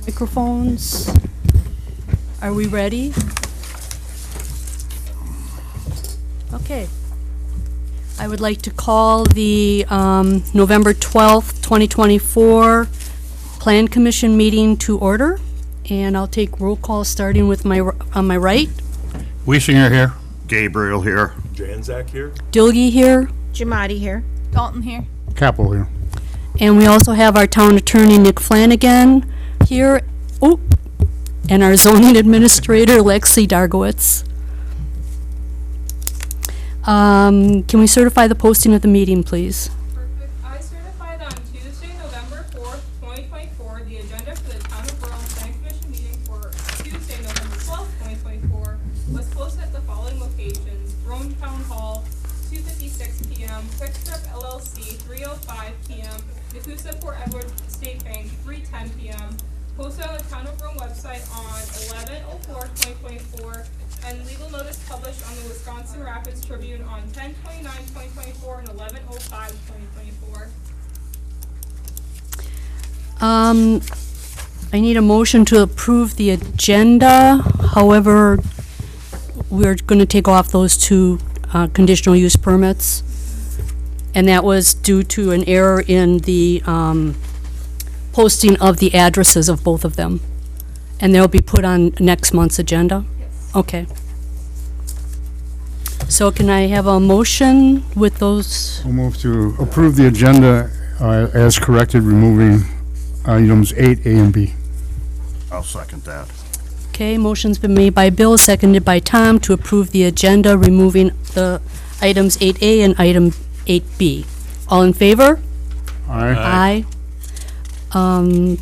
Microphones. Are we ready? Okay. I would like to call the November 12th, 2024 Plan Commission meeting to order. And I'll take roll call starting with on my right. Wiesinger here. Gabriel here. Janzak here. Dilge here. Jamadi here. Dalton here. Capel here. And we also have our town attorney, Nick Flanagan, here. Oh, and our zoning administrator, Lexi Dargowitz. Can we certify the posting of the meeting, please? Perfect. I certified on Tuesday, November 4th, 2024, the agenda for the Town of Rome Plan Commission meeting for Tuesday, November 12th, 2024 was posted at the following locations: Rome Town Hall, 2:56 p.m., Quick Trip LLC, 3:05 p.m., Nakusa Port Edward State Bank, 3:10 p.m., posted on the Town of Rome website on 11/04/2024, and legal notice published on the Wisconsin Rapids Tribune on 10/29/2024 and 11/05/2024. I need a motion to approve the agenda. However, we're going to take off those two conditional use permits. And that was due to an error in the posting of the addresses of both of them. And they'll be put on next month's agenda? Yes. Okay. So can I have a motion with those? We'll move to approve the agenda as corrected, removing items 8A and B. I'll second that. Okay, motion's been made by Bill, seconded by Tom to approve the agenda, removing the items 8A and item 8B. All in favor? Aye. Aye.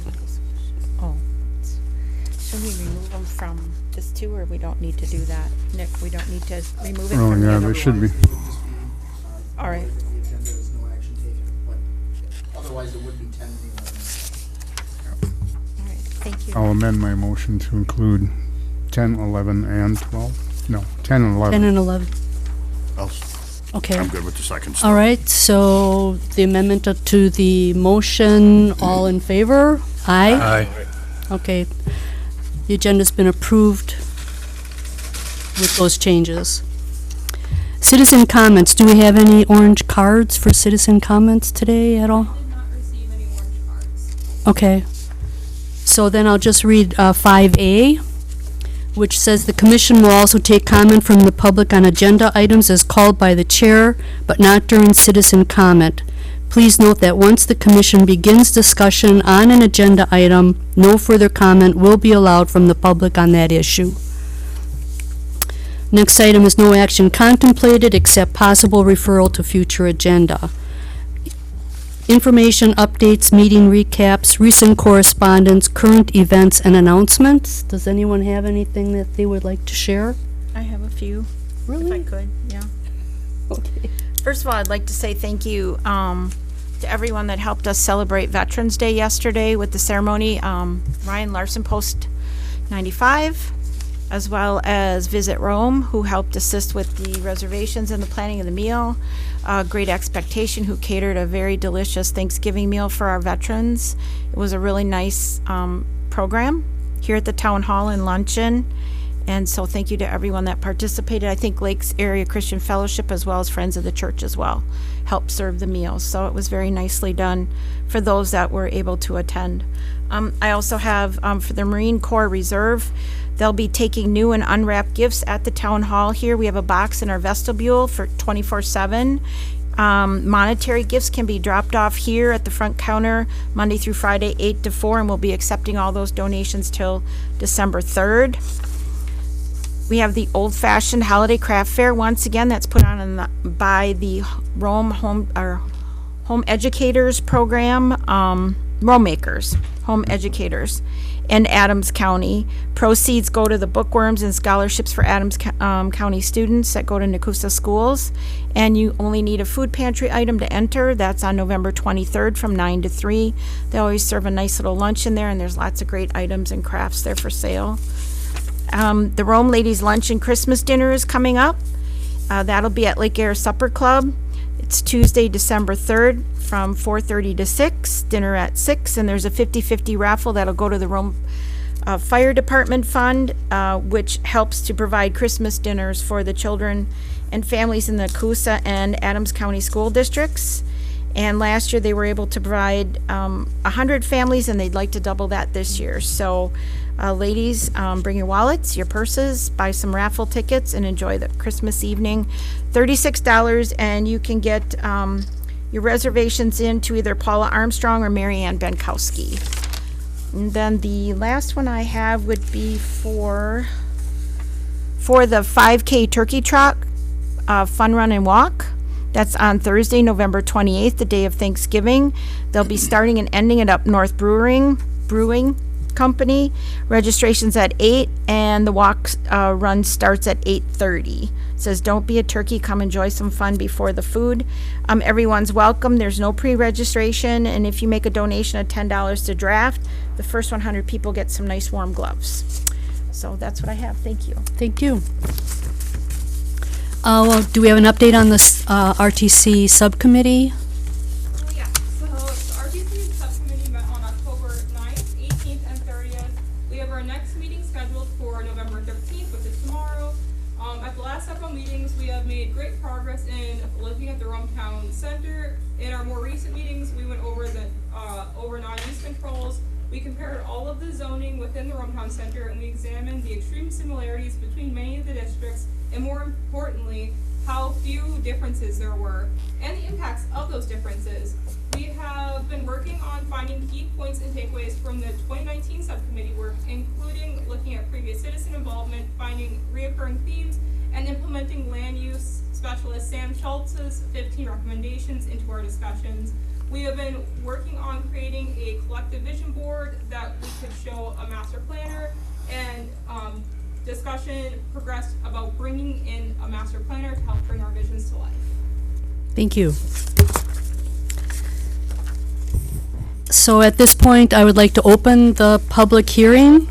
Should we remove them from this too, or we don't need to do that? Nick, we don't need to remove it Oh, from the yeah, other they should be. ones? All right. The agenda is no action taken, but otherwise it would be 10 and 11. All right, thank you. I'll amend my motion to include 10, 11, and 12. No, 10 and 11. 10 and 11. Okay. I'm good with the second. All right, so the amendment to the motion, all in favor? Aye? Aye. Okay. The agenda's been approved with those changes. Citizen comments. Do we have any orange cards for citizen comments today at all? Did not receive any orange cards. Okay. So then I'll just read 5A, which says the commission will also take comment from the public on agenda items as called by the chair, but not during citizen comment. Please note that once the commission begins discussion on an agenda item, no further comment will be allowed from the public on that issue. Next item is no action contemplated except possible referral to future agenda. Information, updates, meeting recaps, recent correspondence, current events, and announcements. Does anyone have anything that they would like to share? I have a few, if I Really? could, yeah. Okay. First of all, I'd like to say thank you to everyone that helped us celebrate Veterans Day yesterday with the ceremony. Ryan Larson, Post 95, as well as Visit Rome, who helped assist with the reservations and the planning of the meal. Great Expectation, who catered a very delicious Thanksgiving meal for our veterans. It was a really nice program here at the Town Hall and luncheon. And so thank you to everyone that participated. I think Lakes Area Christian Fellowship, as well as Friends of the Church as well, helped serve the meals. So it was very nicely done for those that were able to attend. I also have for the Marine Corps Reserve, they'll be taking new and unwrapped gifts at the Town Hall here. We have a box in our vestibule for 24/7. Monetary gifts can be dropped off here at the front counter Monday through Friday, 8 to 4, and we'll be accepting all those donations till December 3rd. We have the Old Fashioned Holiday Craft Fair once again. That's put on by the Rome Home Educators Program, Rome Makers, Home Educators, in Adams County. Proceeds go to the bookworms and scholarships for Adams County students that go to Nakusa schools. And you only need a food pantry item to enter. That's on November 23rd from 9 to 3. They always serve a nice little lunch in there, and there's lots of great items and crafts there for sale. The Rome Ladies Lunch and Christmas Dinner is coming up. That'll be at Lake Air Supper Club. It's Tuesday, December 3rd, from 4:30 to 6, dinner at 6, and there's a 50-50 raffle that'll go to the Rome Fire Department Fund, which helps to provide Christmas dinners for the children and families in the Coosa and Adams County School Districts. And last year, they were able to provide 100 families, and they'd like to double that this year. So, ladies, bring your wallets, your purses, buy some raffle tickets, and enjoy the Christmas evening. $36, and you can get your reservations in to either Paula Armstrong or Mary Ann Benkowski. And then the last one I have would be for the 5K Turkey Trot Fun Run and Walk. That's on Thursday, November 28th, the day of Thanksgiving. They'll be starting and ending it up North Brewing Company. Registration's at 8, and the walk run starts at 8:30. It says, don't be a turkey, come enjoy some fun before the food. Everyone's welcome. There's no pre-registration, and if you make a donation of $10 to draft, the first 100 people get some nice warm gloves. So that's what I have. Thank you. Thank you. Well, do we have an update on this RTC subcommittee? Oh, yeah. So the RTC subcommittee met on October 9th, 18th, and 30th. We have our next meeting scheduled for November 13th, which is tomorrow. At the last several meetings, we have made great progress in looking at the Rumtown Center. In our more recent meetings, we went over the over non-use controls. We compared all of the zoning within the Rumtown Center, and we examined the extreme similarities between many of the districts, and more importantly, how few differences there were, and the impacts of those differences. We have been working on finding key points and takeaways from the 2019 subcommittee work, including looking at previous citizen involvement, finding reoccurring themes, and implementing land use specialist Sam Schultz's 15 recommendations into our discussions. We have been working on creating a collective vision board that we could show a master planner, and discussion progressed about bringing in a master planner to help bring our visions to life. Thank you. So at this point, I would like to open the public hearing.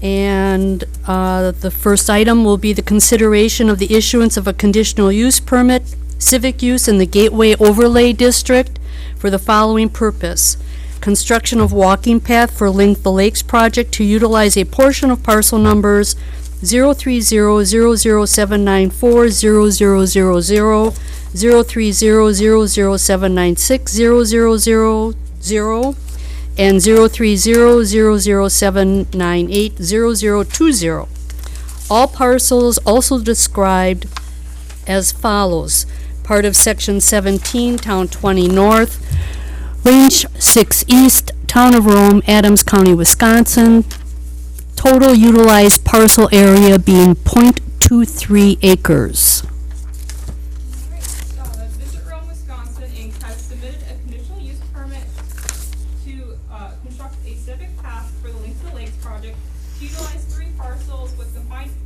And the first item will be the consideration of the issuance of a conditional use permit, civic use in the Gateway Overlay District for the following purpose: construction of walking path for Link the Lakes project to utilize a portion of parcel numbers 03007940000, 03007960000, and 03007980020. All parcels also described as follows: part of Section 17, Town 20 North, Range 6 East, Town of Rome, Adams County, Wisconsin. Total utilized parcel area being .23 acres. Alright, so Visit Rome, Wisconsin Inc. has submitted a conditional use permit to construct a civic path for the Link to the Lakes project to utilize 3 parcels with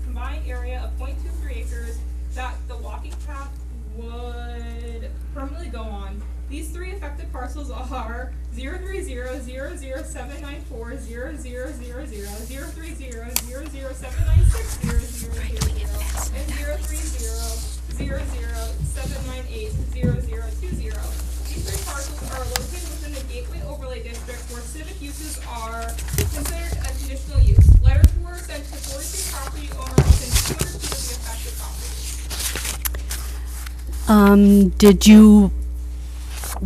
combined area of .23 acres that the walking path would permanently go on. These 3 affected parcels are 03007940000, 03007960000, and 03007980020. These 3 parcels are located within the Gateway Overlay District where civic uses are considered a conditional use. Letters were sent to 43 property owners within 200 feet of the affected property. Did you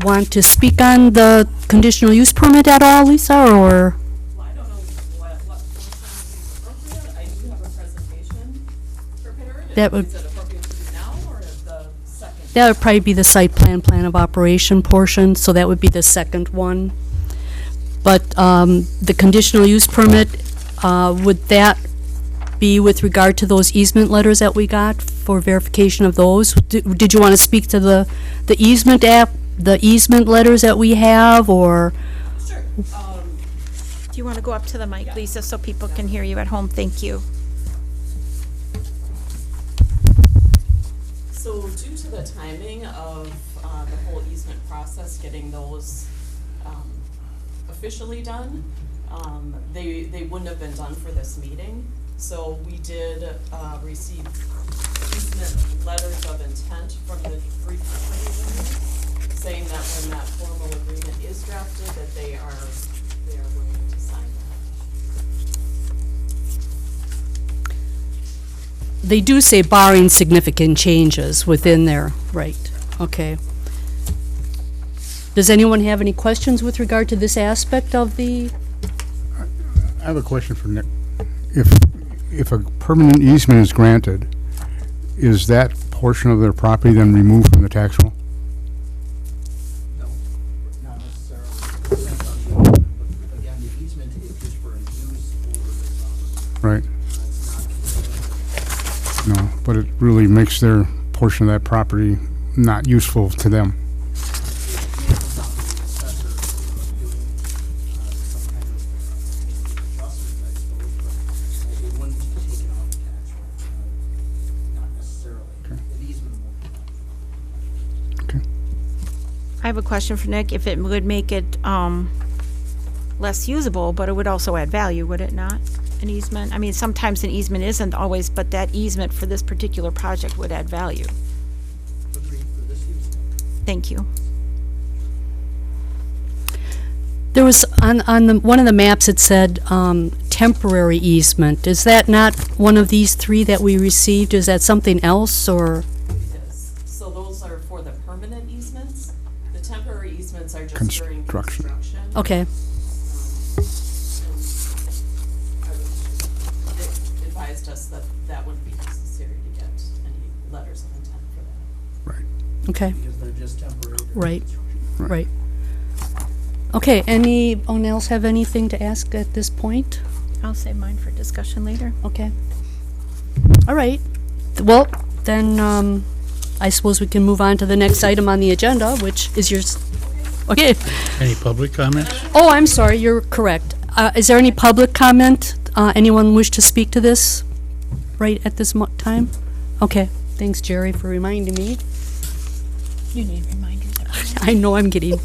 want to speak on the conditional use permit at all, Lisa, or? Well, I don't know what time is appropriate. I do have a presentation prepared. That would- Is it appropriate to do now or at the second? That would probably be the site plan of operation portion, so that would be the second one. But the conditional use permit, would that be with regard to those easement letters that we got for verification of those? Did you want to speak to the easement the easement letters that we have, or? Sure. Do you want to go up to the mic, Lisa, so people can hear you at home? Thank you. So due to the timing of the whole easement process, getting those officially done, they wouldn't have been done for this meeting. So we did receive easement letters of intent from the three property owners, saying that when that formal agreement is drafted, that they are willing to sign that. They do say barring significant changes within there, right, okay. Does anyone have any questions with regard to this aspect of the, I have a question for Nick. If a permanent easement is granted, is that portion of their property then removed from the tax roll? No, not necessarily. Depends on the owner, but again, the easement is just for a use over the property. Right, It's not. no, but it really makes their portion of that property not useful to them. I have a question for Nick. If it would make it less usable, but it would also add value, would it not? An easement? I mean, sometimes an easement isn't always, but that easement for this particular project would add value. Agreed for this use. Thank you. there was, on the, one of the maps it said, temporary easement. Is that not one of these three that we received? Is that something else, or? It is. So those are for the permanent easements. The temporary easements are just during Construction. construction. Okay, And Dick advised us that that wouldn't be necessary to get any letters of intent for that. Right. okay, Because they're just temporary. during Right. construction. right. Okay, anyone else have anything to ask at this point? I'll save mine for discussion later. Okay. All right. Well, then, I suppose we can move on to the next item on the agenda, which is yours. Okay. Any public comments? Oh, I'm sorry, you're correct. Is there any public comment? Anyone wish to speak to this right at this time? Okay, thanks, Jerry, for reminding me. You need reminders. I know I'm getting.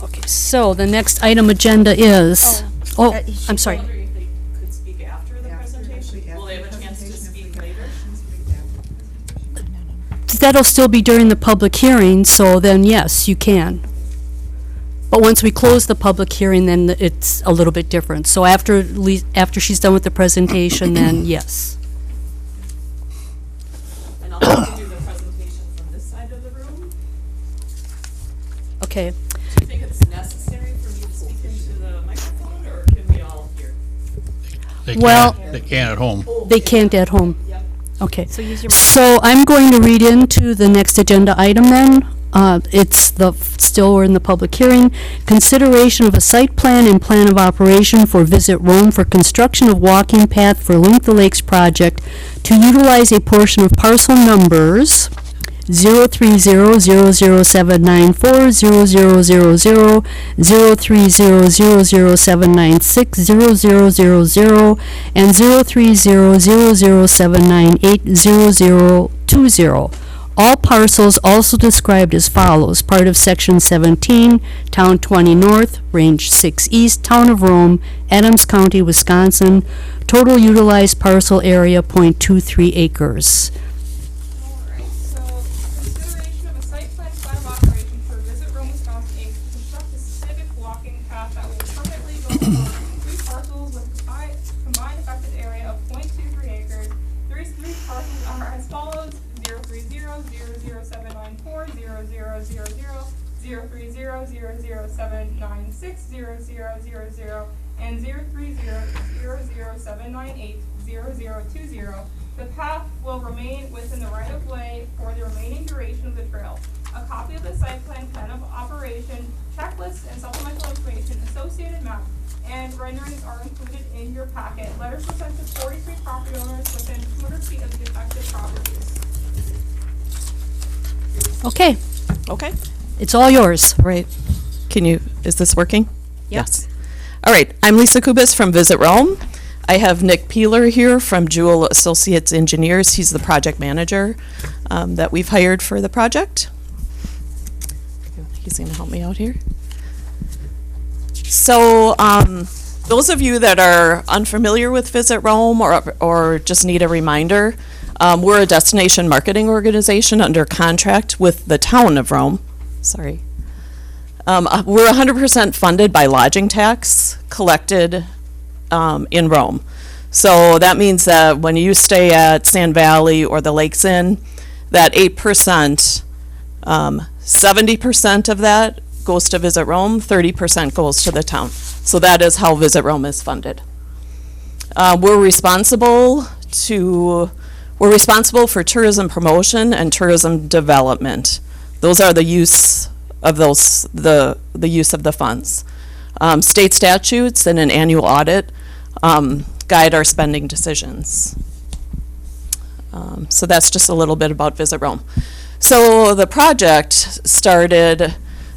Okay, so the next item agenda is, oh, I'm sorry. Wondering if they could speak after the presentation? Will they have a chance to speak later? That'll still be during the public hearing, so then yes, you can. But once we close the public hearing, then it's a little bit different. So after she's done with the presentation, then yes. And I'll have to do the presentation from this side of the room. Okay. Do you think it's necessary for me to speak into the microphone, or can we all hear? Well- They can at home. They can't at home. Yep. Okay. So use your. So I'm going to read into the next agenda item then. Still we're in the public hearing. Consideration of a site plan and plan of operation for Visit Rome for construction of walking path for Link the Lakes project to utilize a portion of parcel numbers 0300079400000, 0300079600000, and 0300079800020. All parcels also described as follows: part of Section 17, Town 20 North, Range 6 East, Town of Rome, Adams County, Wisconsin. Total utilized parcel area, .23 acres. Alright, so consideration of a site plan of operation for Visit Rome, Wisconsin, Inc. to construct a civic walking path that will permanently go along three parcels with combined affected area of .23 acres. Three parcels are as follows: 0300007940000, 0300007960000, and 0300079800020. The path will remain within the right-of-way for the remaining duration of the trail. A copy of the site plan of operation, checklist, and supplemental information, associated map, and renderings are included in your packet. Letters were sent to 43 property owners within 200 feet of the affected properties. Okay, Okay, it's all yours. right. Is this working? Yes. All right, I'm Lisa Kubis from Visit Rome. I have Nick Peeler here from Jewel Associates Engineers. He's the project manager that we've hired for the project. He's going to help me out here. So Those of you that are unfamiliar with Visit Rome or just need a reminder, we're a destination marketing organization under contract with the town of Rome. Sorry. We're 100% funded by lodging tax collected in Rome. So that means that when you stay at Sand Valley or the Lakes Inn, that 8%, 70% of that goes to Visit Rome, 30% goes to the town. So that is how Visit Rome is funded. We're responsible for tourism promotion and tourism development. Those are the use of the use of the funds. State statutes and an annual audit guide our spending decisions. So that's just a little bit about Visit Rome. So the project started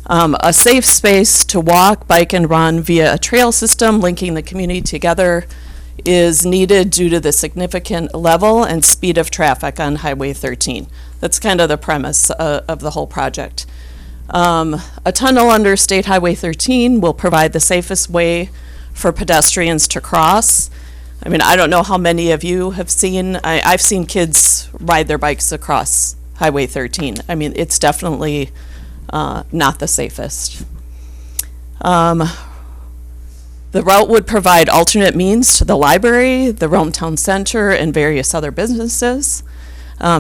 a safe space to walk, bike, and run via a trail system linking the community together is needed due to the significant level and speed of traffic on Highway 13. That's kind of the premise of the whole project. A tunnel under State Highway 13 will provide the safest way for pedestrians to cross. I mean, I don't know how many of you have seen, I've seen kids ride their bikes across Highway 13. I mean, it's definitely not the safest. The route would provide alternate means to the library, the Rome Town Center, and various other businesses.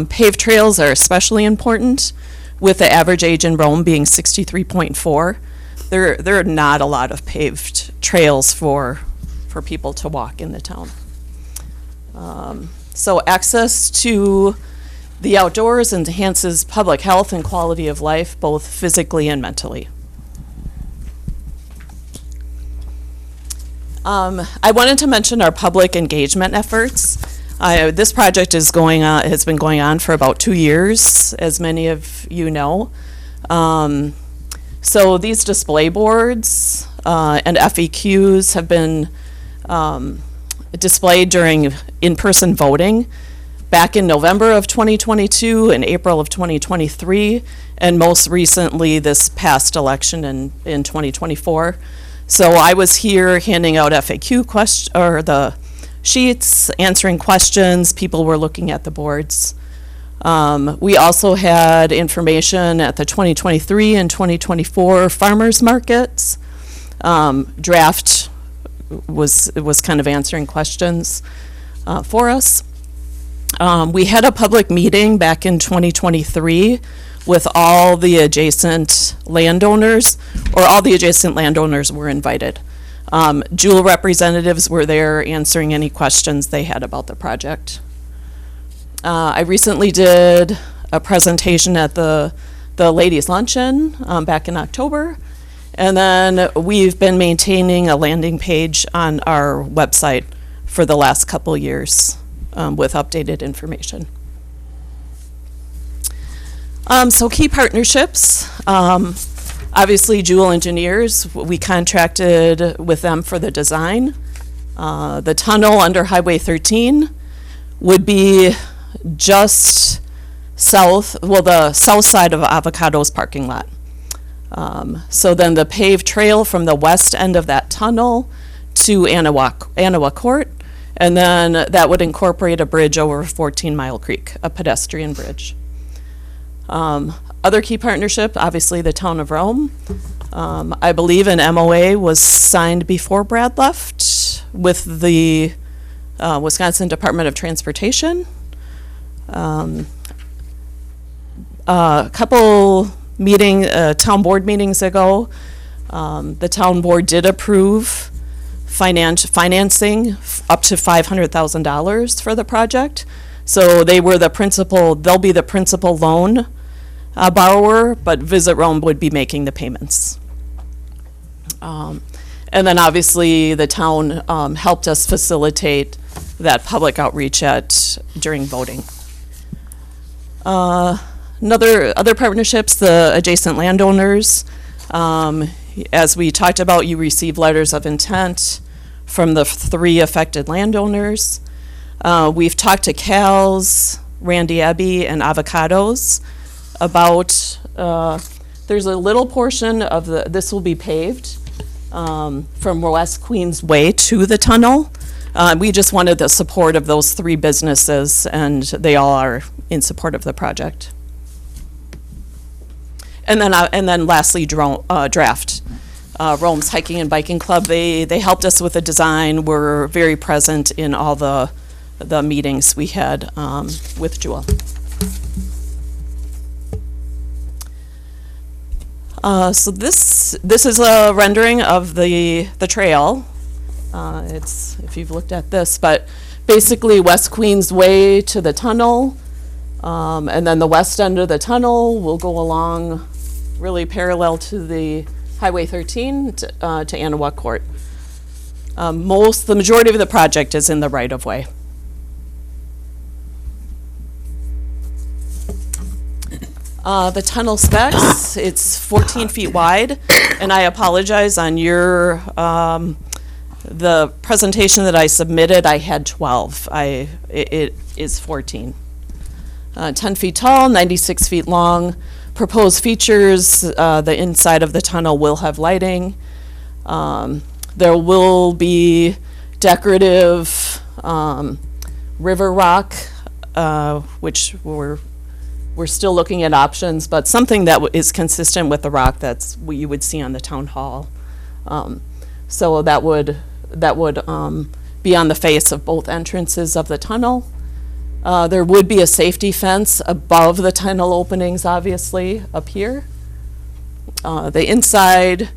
Paved trails are especially important, with the average age in Rome being 63.4. There are not a lot of paved trails for people to walk in the town. So access to the outdoors enhances public health and quality of life, both physically and mentally. I wanted to mention our public engagement efforts. This project has been going on for about 2 years, as many of you know. So these display boards and FAQs have been displayed during in-person voting back in November of 2022 and April of 2023, and most recently this past election in 2024. So I was here handing out FAQ or the sheets, answering questions. People were looking at the boards. We also had information at the 2023 and 2024 farmers markets. Draft was kind of answering questions for us. We had a public meeting back in 2023 with all the adjacent landowners, or all the adjacent landowners were invited. Jewel representatives were there answering any questions they had about the project. I recently did a presentation at the ladies' luncheon back in October, and then we've been maintaining a landing page on our website for the last couple years with updated information. So key partnerships. Obviously, Jewel Engineers, we contracted with them for the design. The tunnel under Highway 13 would be just south, well, the south side of Avocado's parking lot. So then the paved trail from the west end of that tunnel to Anawa Court, and then that would incorporate a bridge over 14 Mile Creek, a pedestrian bridge. Other key partnership, obviously the town of Rome. I believe an MOA was signed before Brad left with the Wisconsin Department of Transportation. A couple town board meetings ago, the town board did approve financing up to $500,000 for the project. So they'll be the principal loan borrower, but Visit Rome would be making the payments. And then obviously the town helped us facilitate that public outreach during voting. Other partnerships, the adjacent landowners. As we talked about, you receive letters of intent from the 3 affected landowners. We've talked to Cal's, Randy Abbey, and Avocados about, there's a little portion of this will be paved from West Queens Way to the tunnel. We just wanted the support of those 3 businesses, and they all are in support of the project. And then lastly, Draft. Rome's Hiking and Biking Club, they helped us with the design, were very present in all the meetings we had with Jewel. So this is a rendering of the trail. It's, if you've looked at this, but basically West Queens Way to the tunnel, and then the west end of the tunnel will go along really parallel to the Highway 13 to Anahuac Court. The majority of the project is in the right-of-way. The tunnel specs, it's 14 feet wide, and I apologize on your, the presentation that I submitted, I had 12. It is 14. 10 feet tall, 96 feet long. Proposed features, the inside of the tunnel will have lighting. There will be decorative river rock, which we're still looking at options, but something that is consistent with the rock that's what you would see on the town hall. So that would be on the face of both entrances of the tunnel. There would be a safety fence above the tunnel openings, obviously, up here. The inside,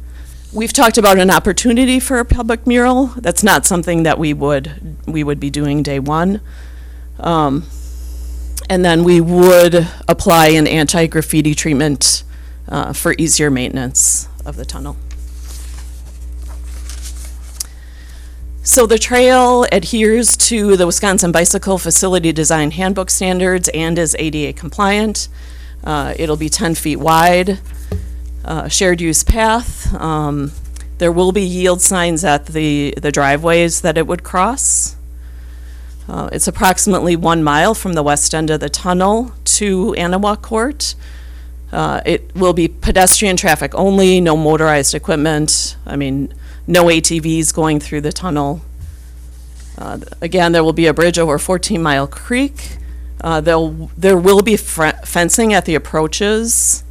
we've talked about an opportunity for a public mural. That's not something that we would be doing day one. And then we would apply an anti-graffiti treatment for easier maintenance of the tunnel. So the trail adheres to the Wisconsin Bicycle Facility Design Handbook standards and is ADA compliant. It'll be 10 feet wide, shared use path. There will be yield signs at the driveways that it would cross. It's approximately 1 mile from the west end of the tunnel to Anahuac Court. It will be pedestrian traffic only, no motorized equipment. I mean, no ATVs going through the tunnel. Again, there will be a bridge over 14 Mile Creek. There will be fencing at the approaches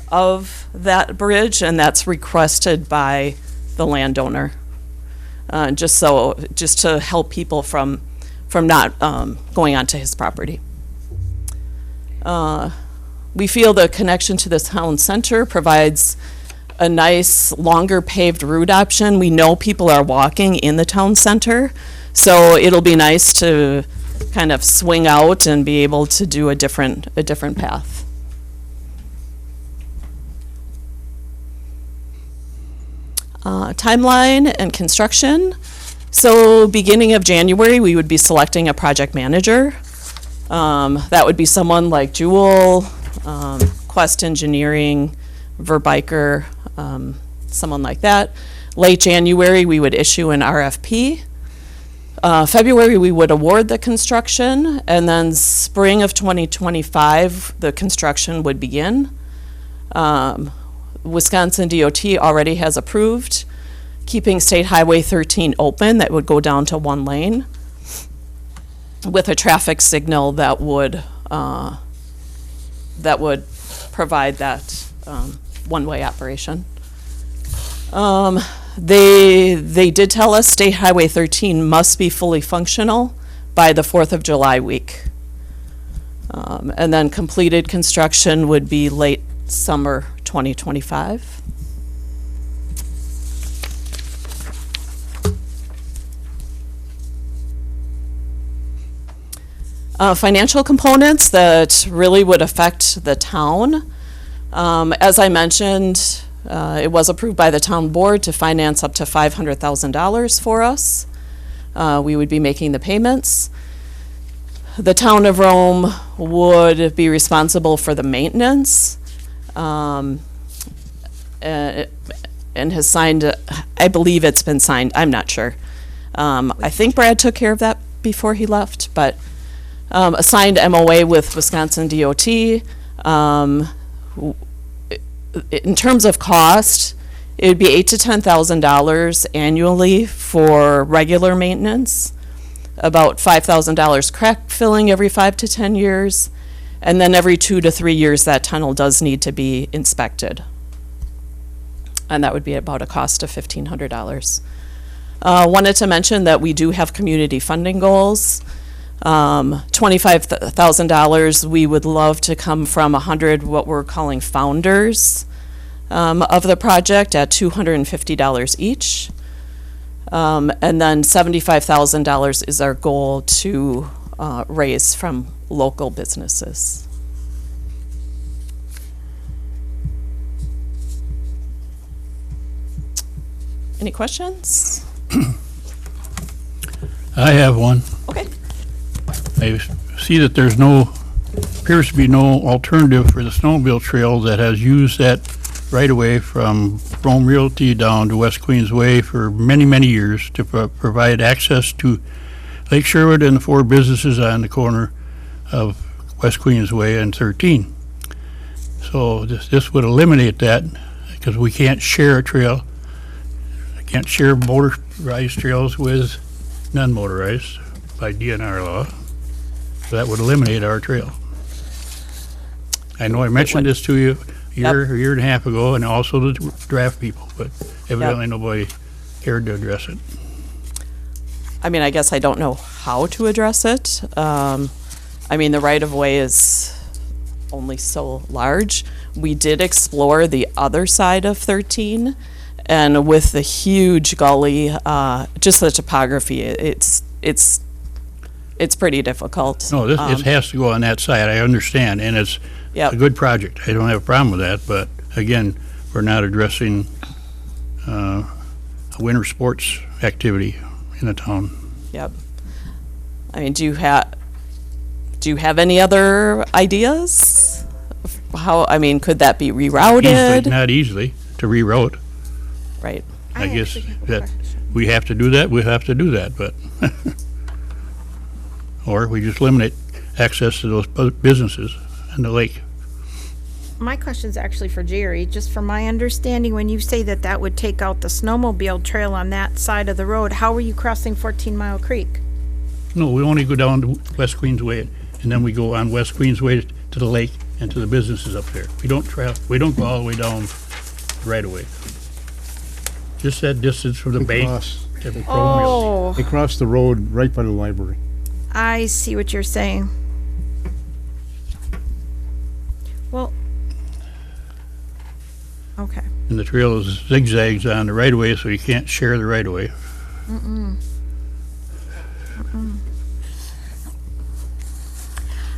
of that bridge, and that's requested by the landowner. Just to help people from not going onto his property. We feel the connection to the town center provides a nice longer paved route option. We know people are walking in the town center, so it'll be nice to kind of swing out and be able to do a different path. Timeline and construction. So beginning of January, we would be selecting a project manager. That would be someone like Jewel, Quest Engineering, Verbiker, someone like that. Late January, we would issue an RFP. February, we would award the construction, and then spring of 2025, the construction would begin. Wisconsin DOT already has approved keeping State Highway 13 open. That would go down to 1 lane with a traffic signal that would provide that one-way operation. They did tell us State Highway 13 must be fully functional by the 4th of July week. And then completed construction would be late summer 2025. Financial components that really would affect the town. As I mentioned, it was approved by the town board to finance up to $500,000 for us. We would be making the payments. The town of Rome would be responsible for the maintenance, and has signed, I believe it's been signed, I'm not sure. I think Brad took care of that before he left, but a signed MOA with Wisconsin DOT. In terms of cost, It would be $8,000 to $10,000 annually for regular maintenance, about $5,000 crack filling every 5 to 10 years, and then every 2 to 3 years that tunnel does need to be inspected. And that would be about a cost of $1,500. Wanted to mention that we do have community funding goals. $25,000, we would love to come from 100 what we're calling founders of the project at $250 each. And then $75,000 is our goal to raise from local businesses. Any questions? I have one. Okay. I see that appears to be no alternative for the snowmobile trail that has used that right-of-way from Rome Realty down to West Queens Way for many, many years to provide access to Lake Sherwood and the 4 businesses on the corner of West Queens Way and 13. So this would eliminate that, because we can't share a trail. I can't share motorized trails with non-motorized by DNR law. So that would eliminate our trail. I know I mentioned this to you a year and a half ago, and also the draft people, but evidently nobody cared to address it. I mean, I guess I don't know how to address it. I mean, the right-of-way is only so large. We did explore the other side of 13, and with the huge gully, just the topography, it's pretty difficult. No, it has to go on that side, I understand, and it's a good project. I don't have a problem with that, but again, we're not addressing a winter sports activity in the town. Yep. I mean, do you have any other ideas? How, I mean, could that be rerouted? Not easily to reroute. Right. I guess that we have to do that, we have to do that, but or we just eliminate access to those businesses and the lake. My question's actually for Jerry. Just from my understanding, when you say that that would take out the snowmobile trail on that side of the road, how are you crossing 14 Mile Creek? No, we only go down to West Queens Way, and then we go on West Queens Way to the lake and to the businesses up there. We don't go all the way down right away. Just that distance from the bank to the Chrome Mill. Oh, They cross the road right by the library. I see what you're saying. Well, okay. And the trail is zigzags on the right of way, so you can't share the right of way.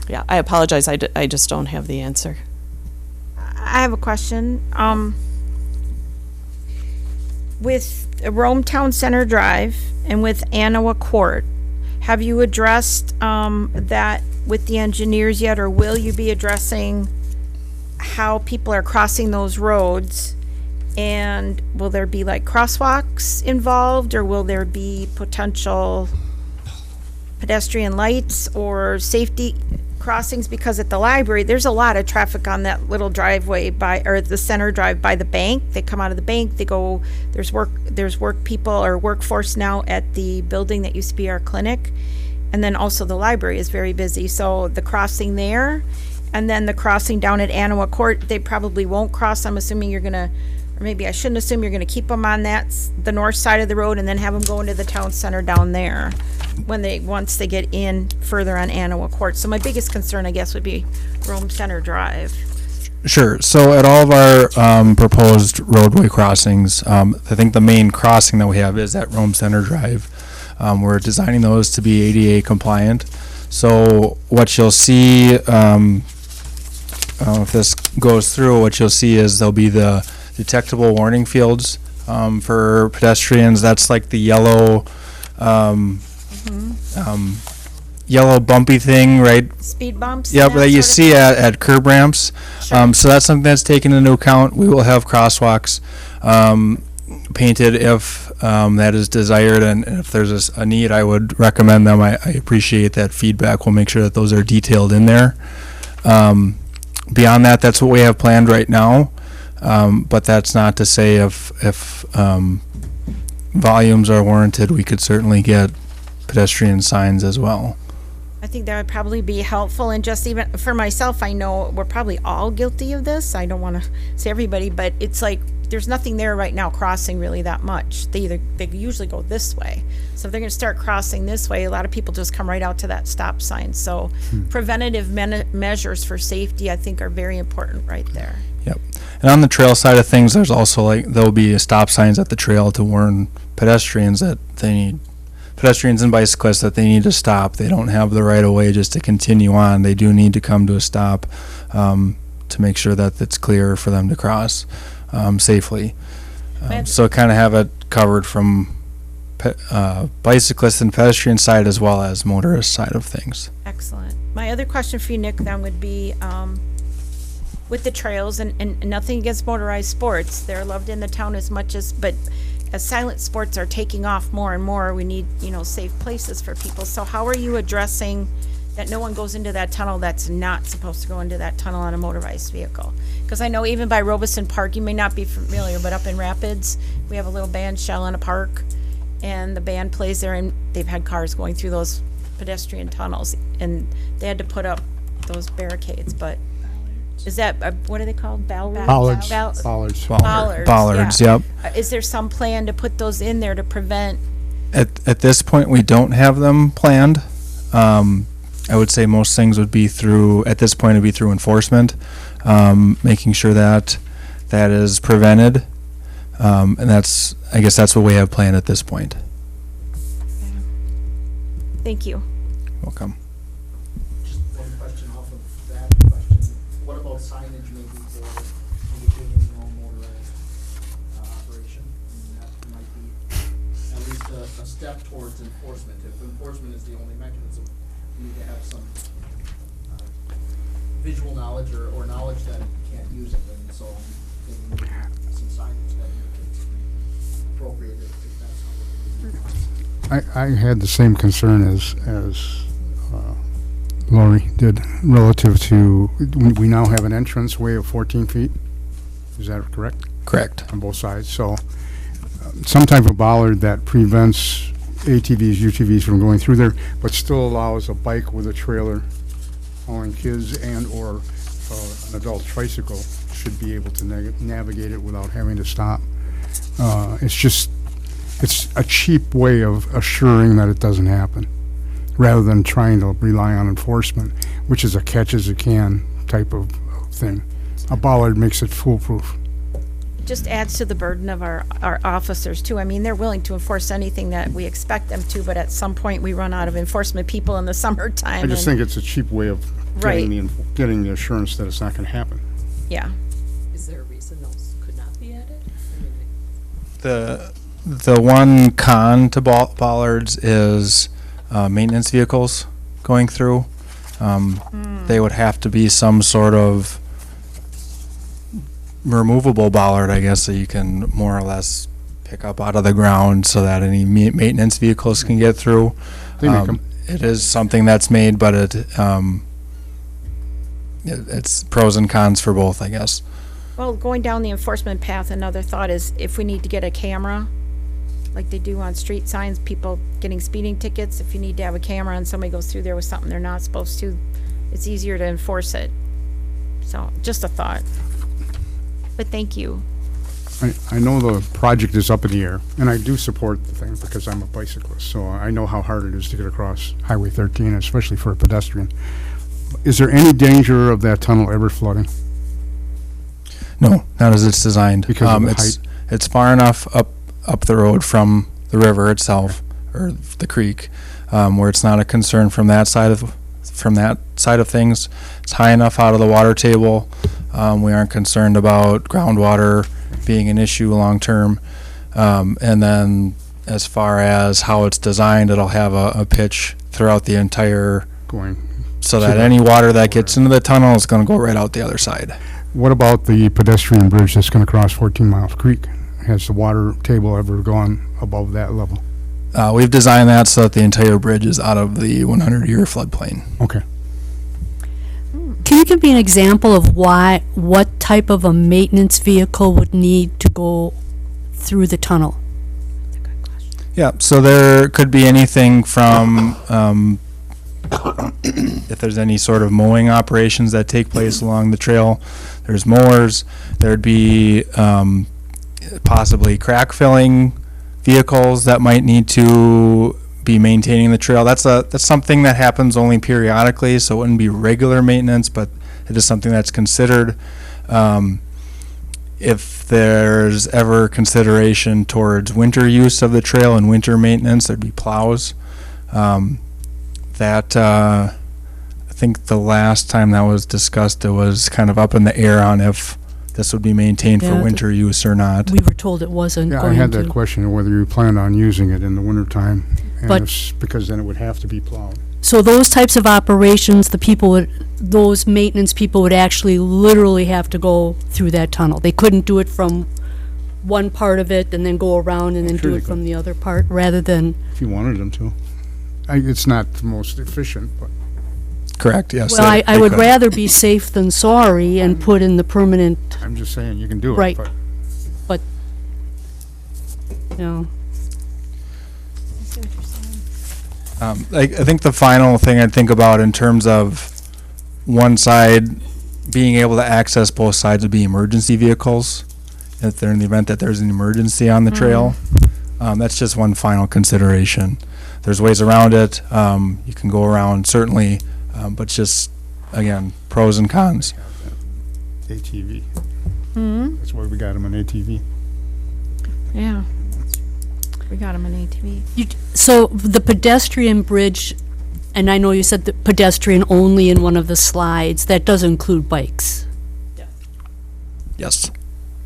Yeah, I apologize. I just don't have the answer. I have a question. With Rome Town Center Drive and with Anawa Court, have you addressed that with the engineers yet, or will you be addressing how people are crossing those roads? And will there be like crosswalks involved, or will there be potential pedestrian lights or safety crossings? Because at the library, there's a lot of traffic on that little driveway or the center drive by the bank. They come out of the bank, they go, there's work people or workforce now at the building that used to be our clinic. And then also the library is very busy. So the crossing there, and then the crossing down at Anawa Court, they probably won't cross. I'm assuming you're gonna, or maybe I shouldn't assume, you're gonna keep them on the north side of the road and then have them go into the town center down there once they get in further on Anawa Court. So my biggest concern, I guess, would be Rome Center Drive. Sure. So at all of our proposed roadway crossings, I think the main crossing that we have is at Rome Center Drive. We're designing those to be ADA compliant. So what you'll see, if this goes through, what you'll see is there'll be the detectable warning fields for pedestrians. That's like the yellow, yellow bumpy thing, right? Speed bumps? Yep, and that you sort of see at curb ramps. Sure. So that's something that's taken into account. We will have crosswalks painted if that is desired, and if there's a need, I would recommend them. I appreciate that feedback. We'll make sure that those are detailed in there. Beyond that, that's what we have planned right now. But that's not to say if volumes are warranted, we could certainly get pedestrian signs as well. I think that would probably be helpful, and just even for myself, I know we're probably all guilty of this. I don't want to say everybody, but it's like, there's nothing there right now crossing really that much. They usually go this way. So if they're gonna start crossing this way, a lot of people just come right out to that stop sign. So preventative measures for safety, I think, are very important right there. Yep. And on the trail side of things, there's also there'll be stop signs at the trail to warn pedestrians that pedestrians and bicyclists that they need to stop. They don't have the right of way just to continue on. They do need to come to a stop to make sure that it's clear for them to cross safely. So kind of have it covered from bicyclist and pedestrian side as well as motorist side of things. Excellent. My other question for you, Nick, then would be, with the trails, and nothing against motorized sports, they're loved in the town as much as, but as silent sports are taking off more and more, we need, safe places for people. So how are you addressing that no one goes into that tunnel that's not supposed to go into that tunnel on a motorized vehicle? Because I know even by Robeson Park, you may not be familiar, but up in Rapids, we have a little band shell in a park, and the band plays there, and they've had cars going through those pedestrian tunnels, and they had to put up those barricades, but is that, what are they called? Bollards. Bollards, Bollards, yeah. yep. Is there some plan to put those in there to prevent? At this point, we don't have them planned. I would say most things would be through, at this point, it'd be through enforcement, making sure that that is prevented. And I guess that's what we have planned at this point. Thank you. Welcome. Just one question off of that question. What about signage maybe for indicating no motorized operation? I mean, that might be at least a step towards enforcement. If enforcement is the only mechanism, you need to have some visual knowledge or knowledge that you can't use it. And so maybe some signage that indicates appropriate if that's how we're going to use it. I had the same concern as Lori did relative to, we now have an entrance way of 14 feet. Is that correct? Correct. On both sides. So some type of bollard that prevents ATVs, UTVs from going through there, but still allows a bike with a trailer hauling kids and or an adult tricycle should be able to navigate it without having to stop. It's a cheap way of assuring that it doesn't happen, rather than trying to rely on enforcement, which is a catch as you can type of thing. A bollard makes it foolproof. Just adds to the burden of our officers too. I mean, they're willing to enforce anything that we expect them to, but at some point we run out of enforcement people in the summertime. I just think it's a cheap way of Right. getting the assurance that it's not going to happen. Yeah. Is there a reason those could not be added? I mean, The one con to bollards is maintenance vehicles going through. They would have to be some sort of removable bollard, I guess, that you can more or less pick up out of the ground so that any maintenance vehicles can get through. They make 'em. It is something that's made, but it's pros and cons for both, I guess. Well, going down the enforcement path, another thought is if we need to get a camera, like they do on street signs, people getting speeding tickets, if you need to have a camera and somebody goes through there with something they're not supposed to, it's easier to enforce it. So, just a thought. But thank you. I know the project is up in the air, and I do support the thing because I'm a bicyclist, so I know how hard it is to get across Highway 13, especially for a pedestrian. Is there any danger of that tunnel ever flooding? No, not as it's designed. Because of the It's far enough up the road from the river itself, or the creek, where it's not a concern from that side of things. It's high enough out of the water table. We aren't concerned about groundwater being an issue long term. And then as far as how it's designed, it'll have a pitch throughout the entire, so that any water that gets into the tunnel is going to go right out the other side. What about the pedestrian bridge that's going to cross 14 Miles Creek? Has the water table ever gone above that level? We've designed that so that the entire bridge is out of the 100-year floodplain. Okay. Can you give me an example of what type of a maintenance vehicle would need to go through the tunnel? Yeah, so there could be anything from, if there's any sort of mowing operations that take place along the trail, there's mowers. There'd be possibly crack filling vehicles that might need to be maintaining the trail. That's something that happens only periodically, so it wouldn't be regular maintenance, but it is something that's considered. If there's ever consideration towards winter use of the trail and winter maintenance, there'd be plows. I think the last time that was discussed, it was kind of up in the air on if this would be maintained Yeah, for winter use or not. We were told it wasn't Yeah, I going had that to. question of whether you planned on using it in the wintertime. But- Because then it would have to be plowed. So those types of operations, those maintenance people would actually literally have to go through that tunnel. They couldn't do it from one part of it and then go around and then Sure do they it could. from the other part, rather than, If you wanted them to. It's not the most efficient, but Correct, yes. well, I they would could. rather be safe than sorry and put in the permanent, I'm just saying, you can do it. Right. But you know. I think the final thing I'd think about in terms of one side being able to access both sides would be emergency vehicles. If they're in the event that there's an emergency on the trail, that's just one final consideration. There's ways around it. You can go around certainly, but just again, pros and cons. ATV. Hmm? That's why we got them an ATV. Yeah. We got him an ATV. So the pedestrian bridge, and I know you said the pedestrian only in one of the slides, that does include bikes. Yes.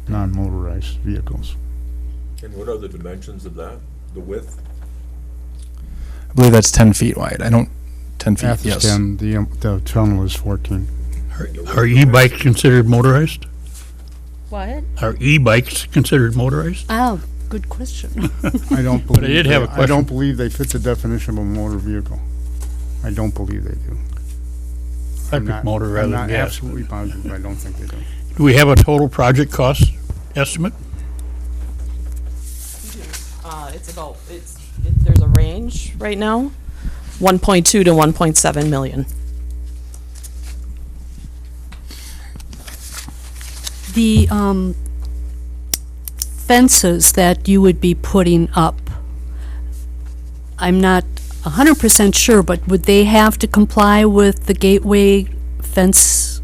Non-motorized vehicles. And what are the dimensions of that? The width? I believe that's 10 feet wide. 10 feet, Path is yes. 10, the tunnel is 14. Are e-bikes considered motorized? What? Are e-bikes considered motorized? Oh, good question. I don't But I believe, did have a I question. don't believe they fit the definition of a motor vehicle. I don't believe they do. I'm Electric not- motor rather than I'm not gas. absolutely positive, I don't think they do. Do we have a total project cost estimate? There's a range right now, 1.2 to 1.7 million. The fences that you would be putting up, I'm not 100% sure, but would they have to comply with the gateway fence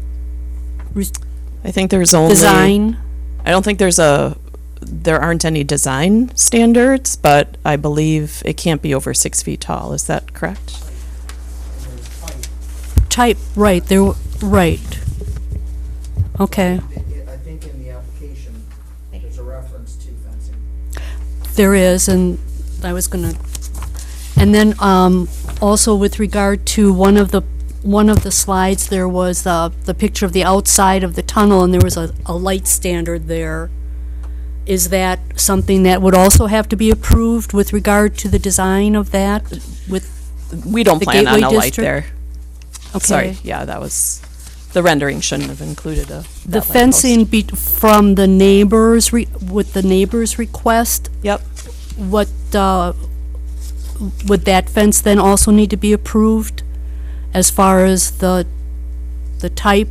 I think there's only. design? I don't think there aren't any design standards, but I believe it can't be over 6 feet tall. Is that correct? Type, right, right. Okay, I think in the application, there's a reference to fencing. there is, and I was gonna, and then, also with regard to one of the slides, there was the picture of the outside of the tunnel, and there was a light standard there. Is that something that would also have to be approved with regard to the design of that with, We don't The plan on Gateway a light District? there. okay? Sorry, yeah, the rendering shouldn't have included The that light fencing post. from the neighbors, with the neighbors' request, Yep, what, would that fence then also need to be approved as far as the type,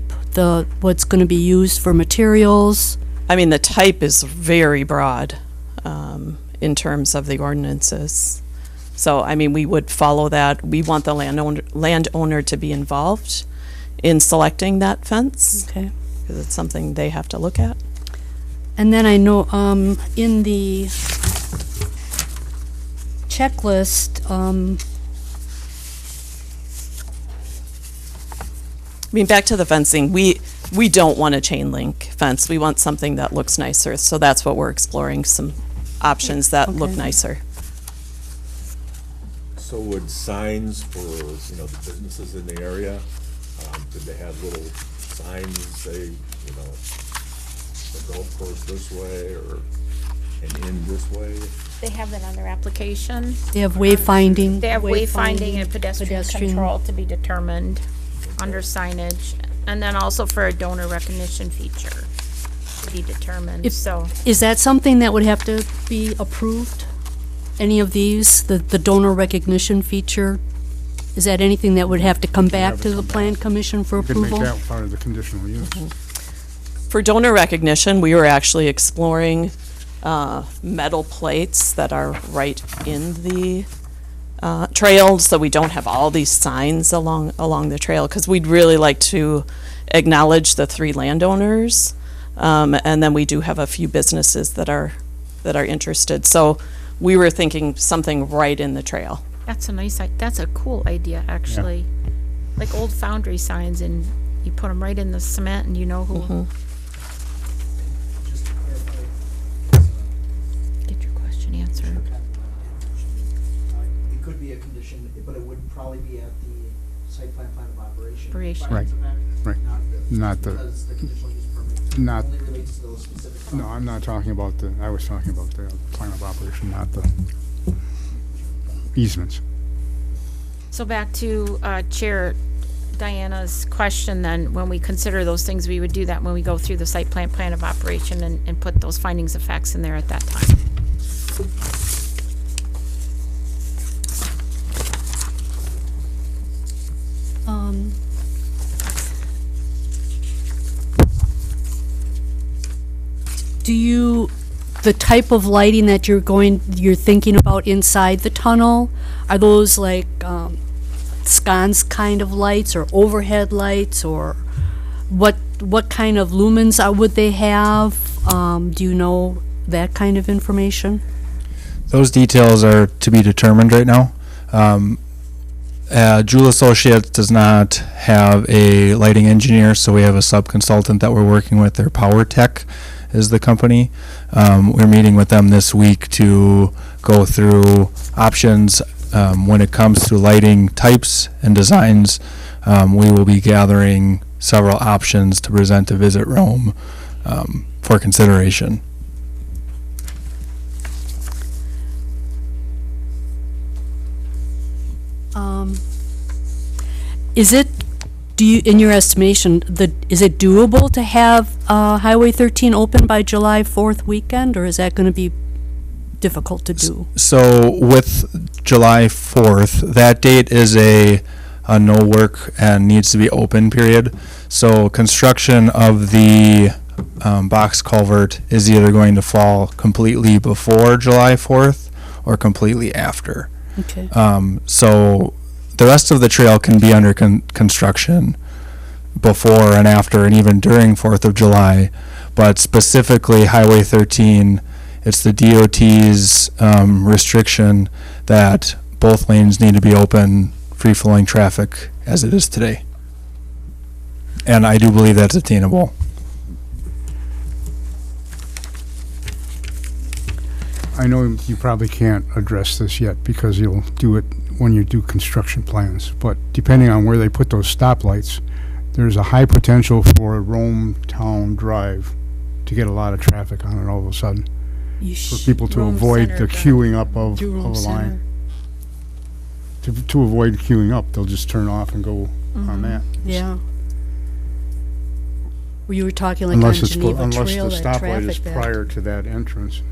what's gonna be used for materials? I mean, the type is very broad, in terms of the ordinances. So, I mean, we would follow that. We want the landowner to be involved in selecting that fence, Okay. because it's something they have to look at. And then I know, in the checklist, I mean, back to the fencing, we don't want a chain link fence. We want something that looks nicer, so that's what we're exploring, some options that look Okay. nicer. So would signs for, the businesses in the area, could they have little signs, say, the golf course this way or an inn this way? They have that on their application. they have wayfinding. They have wayfinding and pedestrian pedestrian. control to be determined under signage. And then also for a donor recognition feature to be determined, If- so. Is that something that would have to be approved? Any of these, the donor recognition feature? Is that anything that would have to come back to the plan commission for You could make approval? that part of the conditional use. For donor recognition, we were actually exploring metal plates that are right in the trail, so we don't have all these signs along the trail, because we'd really like to acknowledge the 3 landowners, and then we do have a few businesses that are interested. So we were thinking something right in the trail. That's a nice, that's a cool idea, actually. Like old foundry signs, and you put them right in the cement, and you know who. Just to clarify, Get your question answered. it could be a condition, but it would probably be at the site plan of operation. Operation. findings of fact, Right. Not the- Because the conditional use permit Not- only relates to those specific. No, I'm not talking about I was talking about the plan of operation, not the easements. So back to Chair Diana's question then, when we consider those things, we would do that when we go through the site plan of operation and put those findings of facts in there at that time. Do you, the type of lighting that you're thinking about inside the tunnel, are those like sconce kind of lights or overhead lights, or what kind of lumens would they have? Do you know that kind of information? Those details are to be determined right now. Jewel Associates does not have a lighting engineer, so we have a sub-consultant that we're working with. Their Power Tech is the company. We're meeting with them this week to go through options. When it comes to lighting types and designs, we will be gathering several options to present to Visit Rome for consideration. Is it, in your estimation, is it doable to have Highway 13 open by July 4th weekend, or is that going to be difficult to do? So with July 4th, that date is a no work and needs to be open period. So construction of the box culvert is either going to fall completely before July 4th or completely after. Okay. So the rest of the trail can be under construction before and after and even during 4th of July, but specifically Highway 13, it's the DOT's restriction that both lanes need to be open, free-flowing traffic as it is today. And I do believe that's attainable. I know you probably can't address this yet because you'll do it when you do construction plans, but depending on where they put those stoplights, there's a high potential for Rome Town Drive to get a lot of traffic on it all of a sudden, for people to avoid the queuing up of a line. To avoid queuing up, they'll just turn off and go on that. Yeah. Well, you were talking like on Unless Geneva the Trail, that stoplight is traffic that. prior to that entrance.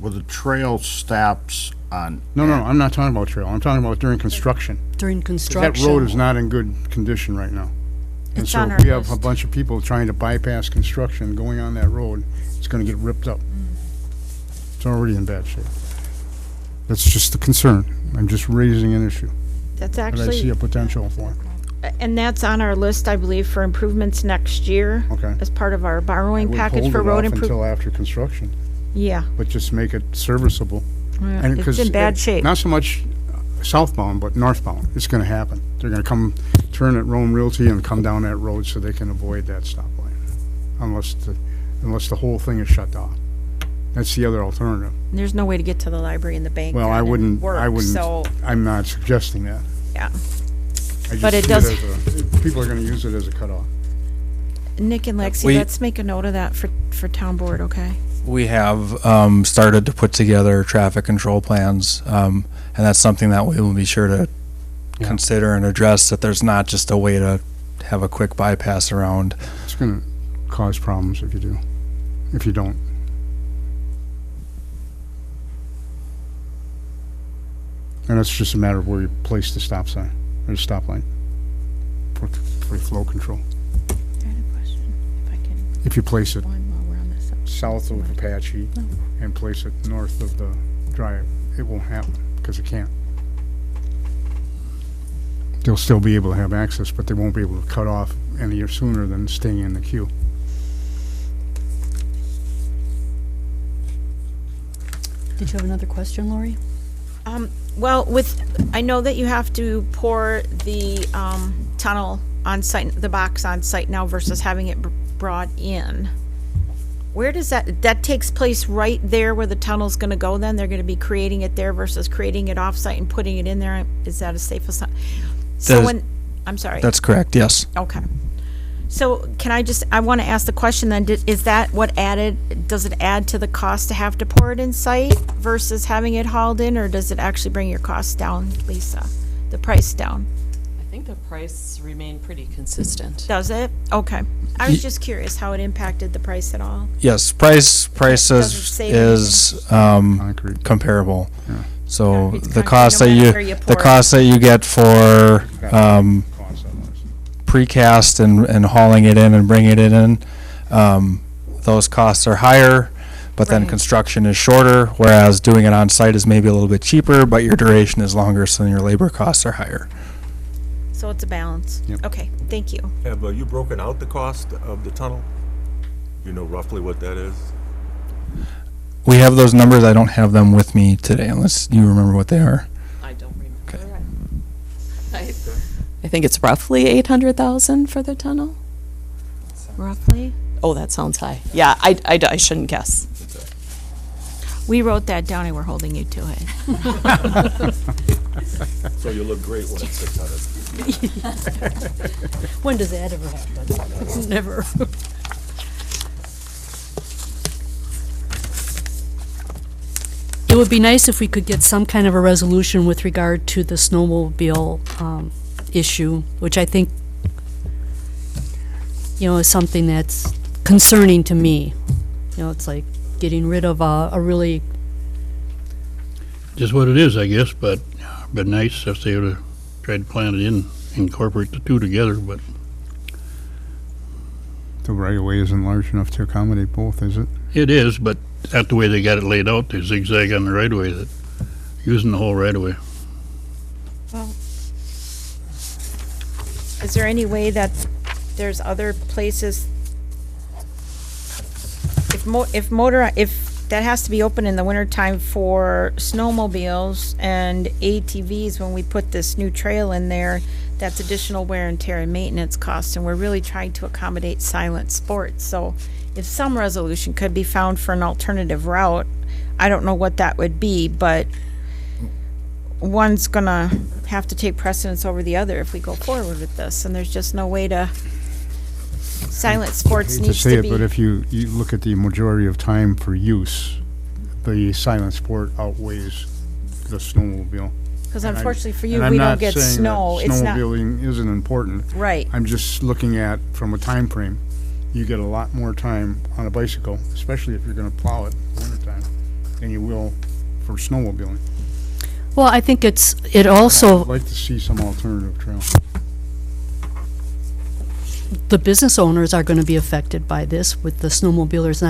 Well, the trail stops on. No, I'm not talking about trail. I'm talking about during construction. During 'Cause construction. that road is not in good condition right now. And It's so on if our we have a list. bunch of people trying to bypass construction going on that road, it's gonna get ripped up. It's already in bad shape. That's just a concern. I'm just raising an issue That's that I see actually, a potential for. and that's on our list, I believe, for improvements next year. Okay. As part of our borrowing We'd package hold for it road off improvement. until after construction, Yeah, but just make it serviceable. And it's 'cause in bad shape. Not so much southbound, but northbound. It's gonna happen. They're gonna come, turn at Rome Realty and come down that road so they can avoid that stoplight. Unless the whole thing is shut down. That's the other alternative. There's no way to get to the library and the bank. Well, then I and wouldn't, work, So, I'm not suggesting that. yeah. I But just it see does- as people are gonna use it as a cutoff. Nick and Lexi, We- let's make a note of that for town board, okay? We have started to put together traffic control plans, and that's something that we will be sure to Yeah. consider and address, that there's not just a way to have a quick bypass around. It's gonna cause problems if you do, if you don't. And it's just a matter of where you place the stop sign, or the stoplight for flow control. I had a question, if I can, If you place it one while we're on this subject. south of Apache and place it north of the drive, it won't happen, because it can't. They'll still be able to have access, but they won't be able to cut off any sooner than staying in the queue. Did you have another question, Lori? Well, I know that you have to pour the tunnel on site, the box on site now versus having it brought in. Where does that takes place right there where the tunnel's gonna go then? They're gonna be creating it there versus creating it off-site and putting it in there? Is that a safe assumption? So That is- when, I'm sorry. That's correct, yes. Okay. So I want to ask the question then, is that what does it add to the cost to have to pour it in site versus having it hauled in, or does it actually bring your costs down, Lisa? The price down? I think the price remained pretty consistent. Does it? Okay. I was just curious how it impacted the price at all. Yes, price Doesn't is, save Concrete. comparable. So It's the concrete cost no that matter you, where you the pour it. cost that you get for, Cost otherwise. precast and hauling it in and bringing it in, those costs are higher, but then Right. construction is shorter, whereas doing it on site is maybe a little bit cheaper, but your duration is longer, so then your labor costs are higher. So it's a balance? Yep. Okay, thank you. Have you broken out the cost of the tunnel? You know roughly what that is? We have those numbers, I don't have them with me today, unless you remember what they are. I don't remember. I think it's roughly 800,000 for the tunnel. Roughly? Oh, that sounds high. Yeah, I shouldn't guess. We wrote that down and we're holding you to it. So you look great when it's 600. When does that ever happen? Never. It would be nice if we could get some kind of a resolution with regard to the snowmobile issue, which I think, is something that's concerning to me. It's like getting rid of a really, Just what it is, I guess, but been nice if they would've tried to plan it in, incorporate the two together, but The right of way isn't large enough to accommodate both, is it? it is, but not the way they got it laid out, they zigzag on the right of way, that, using the whole right of way. Is there any way that there's other places? If that has to be open in the wintertime for snowmobiles and ATVs, when we put this new trail in there, that's additional wear and tear and maintenance costs, and we're really trying to accommodate silent sports. So if some resolution could be found for an alternative route, I don't know what that would be, but one's gonna have to take precedence over the other if we go forward with this, and there's just no way to, silent sports Hate to needs say to it, be. but if you look at the majority of time for use, the silent sport outweighs the snowmobile. Because And I'm- unfortunately for you, and I'm we don't not get saying that snow, it's not, Snowmobiling isn't important. right, I'm just looking at, from a time frame, you get a lot more time on a bicycle, especially if you're gonna plow it in the wintertime, than you will for snowmobiling. well, I think it I'd also, like to see some alternative trail. the business owners are gonna be affected by this with the snowmobilers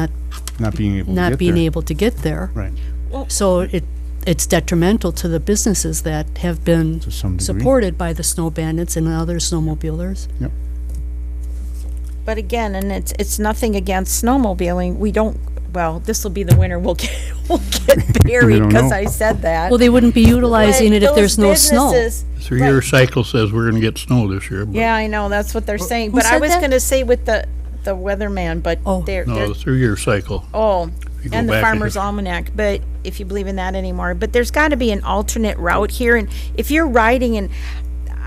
Not being able to get not being there. able to get there. Right, So it's detrimental to the businesses that have been to some degree. supported by the snow bandits and other snowmobilers. but again, and it's nothing against snowmobiling, we don't, well, this will be the winter, we'll get buried, don't because know. I said that. Well, they wouldn't be utilizing it if But there's no those snow. businesses- Three-year cycle says we're gonna get snow this year, but Yeah, I know, that's what they're saying, who but I said was that? gonna say with the weatherman, but Oh. they're, no, the 3-year cycle. oh, If you go and the back in Farmer's history. Almanac, but if you believe in that anymore, but there's gotta be an alternate route here, and if you're riding, and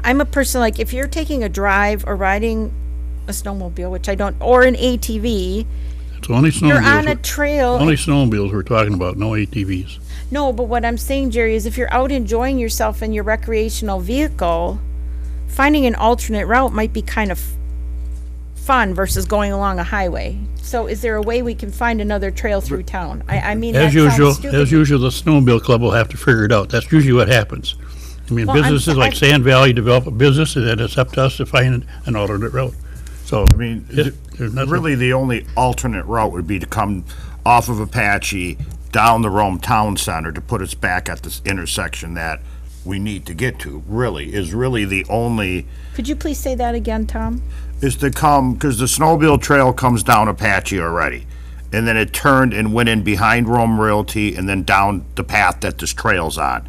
I'm a person, like, if you're taking a drive or riding a snowmobile, which I don't, or an ATV, It's only you're on a snowmobiles, trail. only snowmobiles we're talking about, no ATVs. No, but what I'm saying, Jerry, is if you're out enjoying yourself in your recreational vehicle, finding an alternate route might be kind of fun versus going along a highway. So is there a way we can find another trail through town? I mean, that As usual, sounds stupid. as usual, the snowmobile club will have to figure it out. That's usually what happens. I mean, Well, I'm businesses so- like Sand Valley develop a business, and then it's up to us to find an alternate route. So, I mean, there's nothing. really, the only alternate route would be to come off of Apache, down the Rome Town Center to put us back at this intersection that we need to get to, really, is really the only, Could you please say that again, Tom? is to come, because the snowmobile trail comes down Apache already. And then it turned and went in behind Rome Realty and then down the path that this trail's on.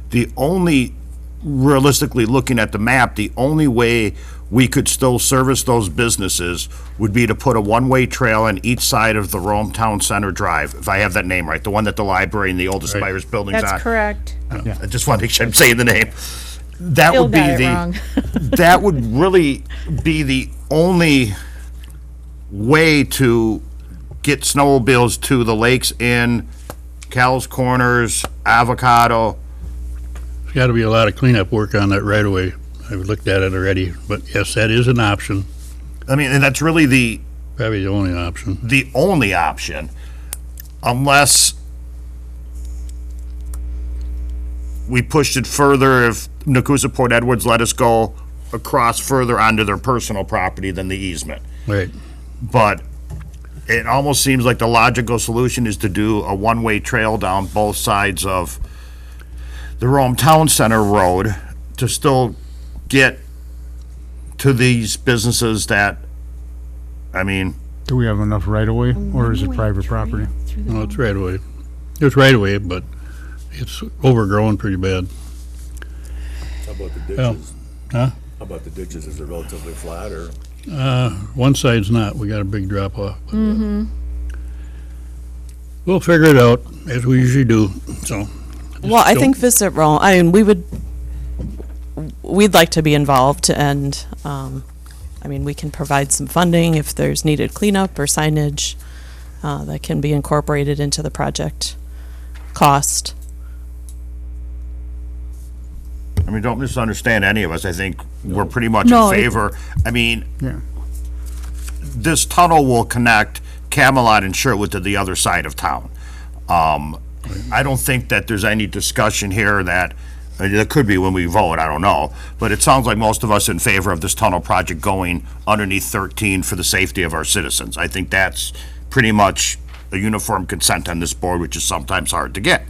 The only, realistically looking at the map, the only way we could still service those businesses would be to put a one-way trail on each side of the Rome Town Center Drive, if I have that name right, the one that the library and the old Aspires buildings on. That's correct. I just want to make sure I'm saying the name. That Bill would be got it the, wrong. that would really be the only way to get snowmobiles to the lakes in Cal's Corners, Avocado. There's got to be a lot of cleanup work on that right away. I've looked at it already, but yes, that is an option, I mean, and that's really probably the only option. the only option, unless we pushed it further, if Nakusa Port Edwards let us go across further onto their personal property than the easement. Right. But it almost seems like the logical solution is to do a one-way trail down both sides of the Rome Town Center Road to still get to these businesses that, I mean, Do we have enough right-of-way, or is it private property? No, it's right away. It's right away, but it's overgrown pretty bad. How about the Well, ditches? huh? How about the ditches? Is it relatively flat or? One side's not. We got a big drop off. We'll figure it out, as we usually do, so. Well, I don't- think Visit Rome, I mean, we'd like to be involved and, I mean, we can provide some funding if there's needed cleanup or signage that can be incorporated into the project cost. I mean, don't misunderstand any of us. I think we're pretty much No, in it- favor. I mean, Yeah. this tunnel will connect Camelot and Sherwood to the other side of town. I don't think that there's any discussion here that, there could be when we vote, I don't know, but it sounds like most of us in favor of this tunnel project going underneath 13 for the safety of our citizens. I think that's pretty much a uniform consent on this board, which is sometimes hard to get.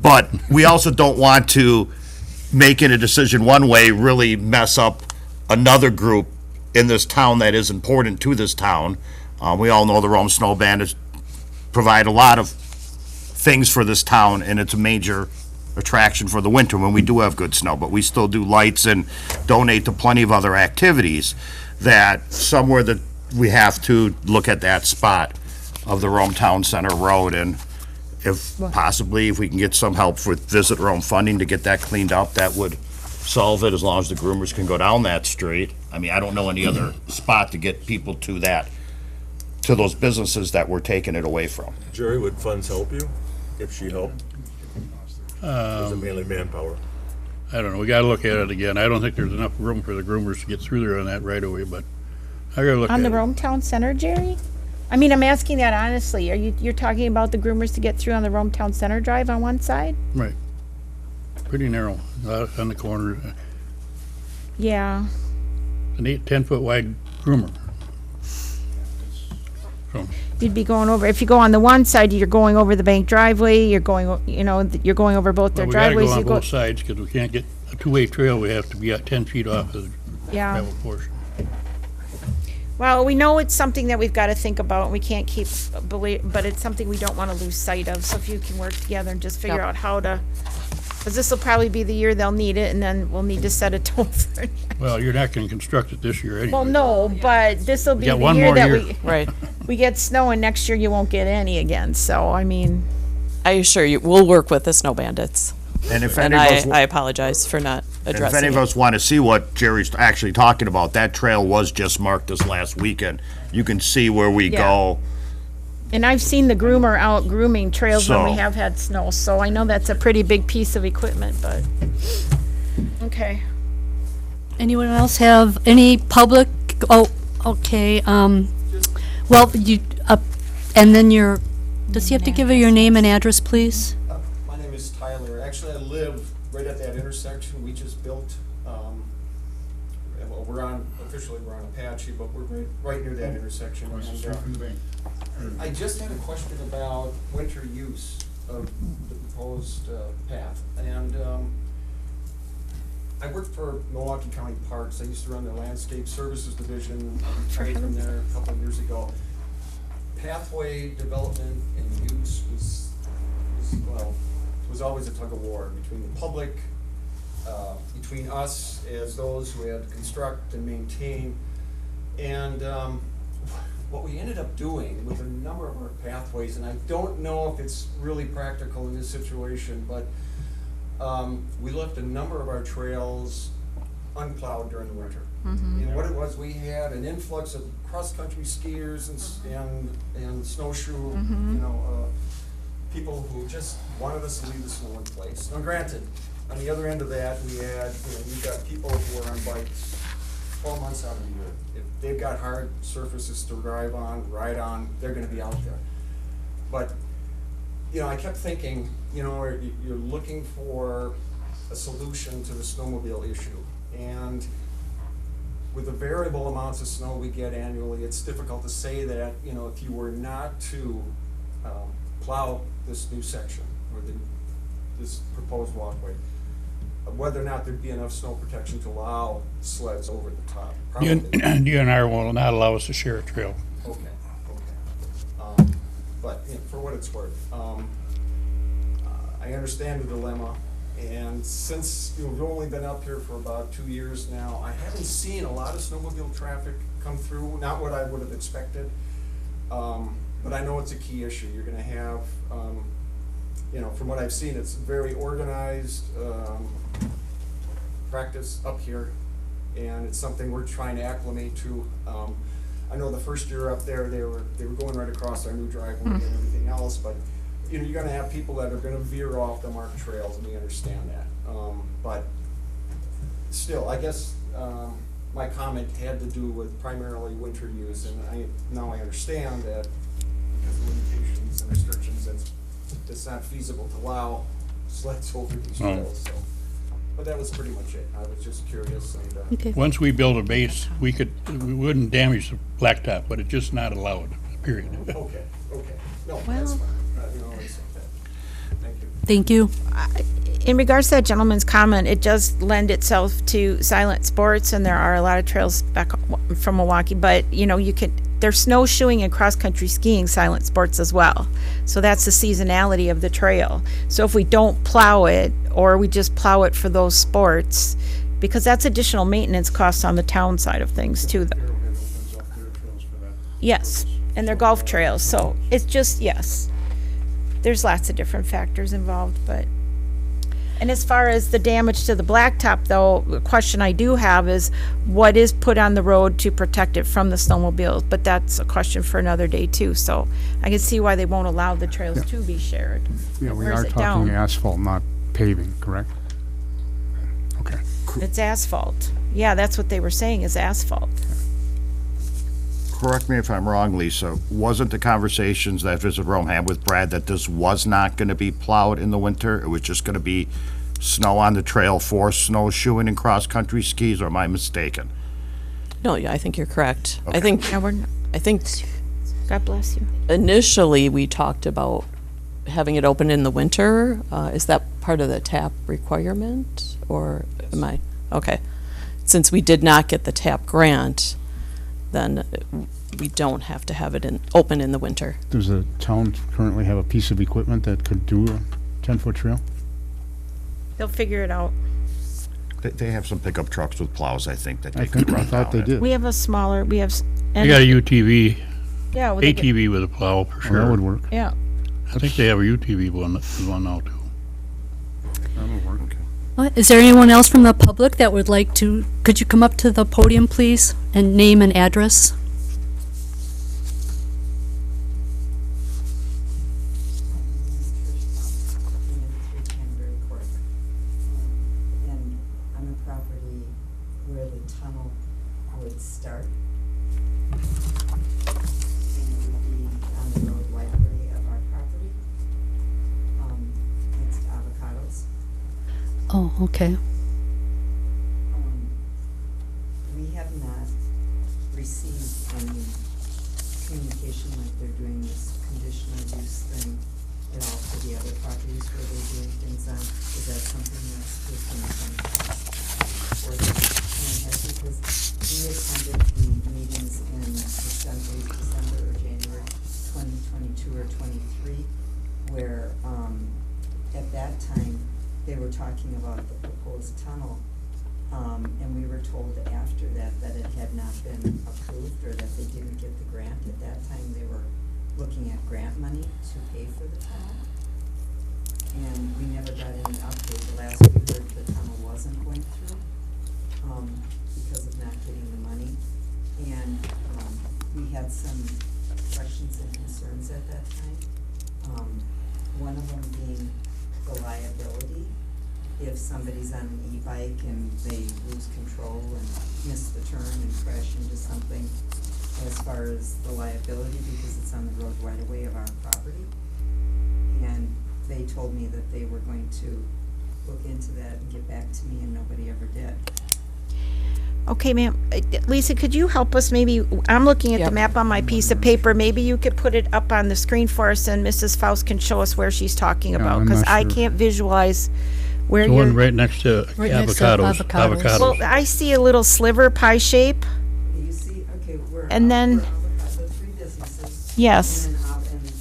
But we also don't want to, making a decision one way, really mess up another group in this town that is important to this town. We all know the Rome Snow Bandits provide a lot of things for this town, and it's a major attraction for the winter when we do have good snow, but we still do lights and donate to plenty of other activities, that somewhere that we have to look at that spot of the Rome Town Center Road, and if possibly, if we can get some help with Visit Rome funding to get that cleaned up, that would solve it, as long as the groomers can go down that street. I mean, I don't know any other spot to get people to that, to those businesses that we're taking it away from. Jerry, would funds help you if she helped? Is it mainly manpower? I don't know, we gotta look at it again. I don't think there's enough room for the groomers to get through there on that right away, but I gotta look at On it. the Rome Town Center, Jerry? I mean, I'm asking that honestly. You're talking about the groomers to get through on the Rome Town Center Drive on one side? Right. Pretty narrow, on the corner, Yeah. an 10-foot wide groomer. So, You'd be going over, if you go on the one side, you're going over the bank driveway, you're going, you're going over both their well, we gotta driveways. go on You go, both sides, because we can't get a two-way trail, we have to be at 10 feet off the yeah. gravel portion. Well, we know it's something that we've got to think about, and we can't keep, but it's something we don't want to lose sight of. So if you can work together and just figure Yep. out how to, because this will probably be the year they'll need it, and then we'll need to set a tone for it. Well, you're not gonna construct it this year anyway. Well, no, but this will be got the one year more that year. Right. we get snow, and next year you won't get any again. So, I mean, I assure you, we'll work with the Snow Bandits. And if And any of us, I apologize for not and if addressing any of it. us want to see what Jerry's actually talking about, that trail was just marked this last weekend. You can see where we Yeah. go. and I've seen the groomer out grooming trails when we So- have had snow, so I know that's a pretty big piece of equipment, but, okay. Anyone else have any public, Okay, well, you, and then does he have to give her your name and address, please? My name is Tyler. Actually, I live right at that intersection we just built. Well, officially we're on Apache, but we're right near that intersection. And, I just had a question about winter use of the proposed path. And I worked for Milwaukee County Parks. I used to run their landscape services division. I retired from there a couple of years ago. Pathway development and use was always a tug of war between the public, between us as those who had to construct and maintain. And what we ended up doing with a number of our pathways, and I don't know if it's really practical in this situation, but we left a number of our trails unplowed during the winter. And what it was, we had an influx of cross-country skiers and snowshoe, people who just wanted us to leave the snow in place. Now granted, on the other end of that, we had, you've got people who are on bikes 12 months out of the year. If they've got hard surfaces to drive on, ride on, they're gonna be out there. But, I kept thinking, you're looking for a solution to the snowmobile issue. And with the variable amounts of snow we get annually, it's difficult to say that, if you were not to plow this new section or this proposed walkway, whether or not there'd be enough snow protection to allow sleds over the top. Probably. DNR will not allow us to share a trail. Okay. But for what it's worth, I understand the dilemma. And since we've only been up here for about 2 years now, I haven't seen a lot of snowmobile traffic come through, not what I would have expected. But I know it's a key issue. You're gonna have, from what I've seen, it's very organized practice up here, and it's something we're trying to acclimate to. I know the first year up there, they were going right across our new driveway and everything else, but you're gonna have people that are gonna veer off the marked trails, and we understand that. But still, I guess my comment had to do with primarily winter use, and now I understand that because of limitations and restrictions, it's not feasible to allow sleds over these trails. So, but that was pretty much it. I was just curious. And, Okay. Once we build a base, we wouldn't damage the blacktop, but it's just not allowed, period. Okay. No, that's fine. It's okay. Thank Thank you. you. In regards to that gentleman's comment, it does lend itself to silent sports, and there are a lot of trails back from Milwaukee, but there's snowshoeing and cross-country skiing silent sports as well. So that's the seasonality of the trail. So if we don't plow it, or we just plow it for those sports, because that's additional maintenance costs on the town side of things too. Yes, and they're golf trails, so it's just, yes. There's lots of different factors involved, but. And as far as the damage to the blacktop, though, the question I do have is what is put on the road to protect it from the snowmobiles? But that's a question for another day too, so I can see why they won't allow the trails to be shared. Yeah, we Where's are it talking down? asphalt, not paving, correct? Okay. It's asphalt. Yeah, that's what they were saying, is asphalt. Correct me if I'm wrong, Lisa, wasn't the conversations that Visit Rome had with Brad that this was not gonna be plowed in the winter? It was just gonna be snow on the trail for snowshoeing and cross-country skis, or am I mistaken? No, yeah, I think you're correct. Okay. I think God bless you. initially we talked about having it open in the winter. Is that part of the TAP requirement, or am I? Okay. Since we did not get the TAP grant, then we don't have to have it open in the winter. Does the town currently have a piece of equipment that could do a 10-foot trail? They'll figure it out. They have some pickup trucks with plows, I think, that I they could run thought they down it. did. We have a smaller, You got a UTV, yeah, well, they get- ATV with a plow for Well, that would sure. work. yeah. I think they have a UTV one now too. That'll work. Is there anyone else from the public that would like to, could you come up to the podium, please, and name and address? Canterbury Court. And on a property where the tunnel would start. Oh, okay. We have not received any communication like they're doing this conditional use thing at all for the other properties where they're doing things on. Is that something that's within or the plan has? Because we attended the meetings in December or January 2022 or 23, where at that time they were talking about the proposed tunnel. And we were told after that it had not been approved or that they didn't get the grant. At that time, they were looking at grant money to pay for the tunnel. And we never got any update. The last we heard, the tunnel wasn't going through, because of not getting the money. And, we had some questions and concerns at that time. One of them being the liability. If somebody's on an e-bike and they lose control and miss the turn and crash into something, as far as the liability, because it's on the road right away of our property. And they told me that they were going to look into that and get back to me, and nobody ever did. Okay, ma'am. Lisa, could you help us maybe? I'm looking at the Yep. map on my piece of paper. Maybe you could put it up on the screen for us and Mrs. Faust can show us where she's talking about. I'm Because not I sure. can't visualize where The one you're. right next to Right next to avocados. avocados. Well, I see a little sliver pie shape. You see, okay, we're. And then- we're the three businesses. Yes. And then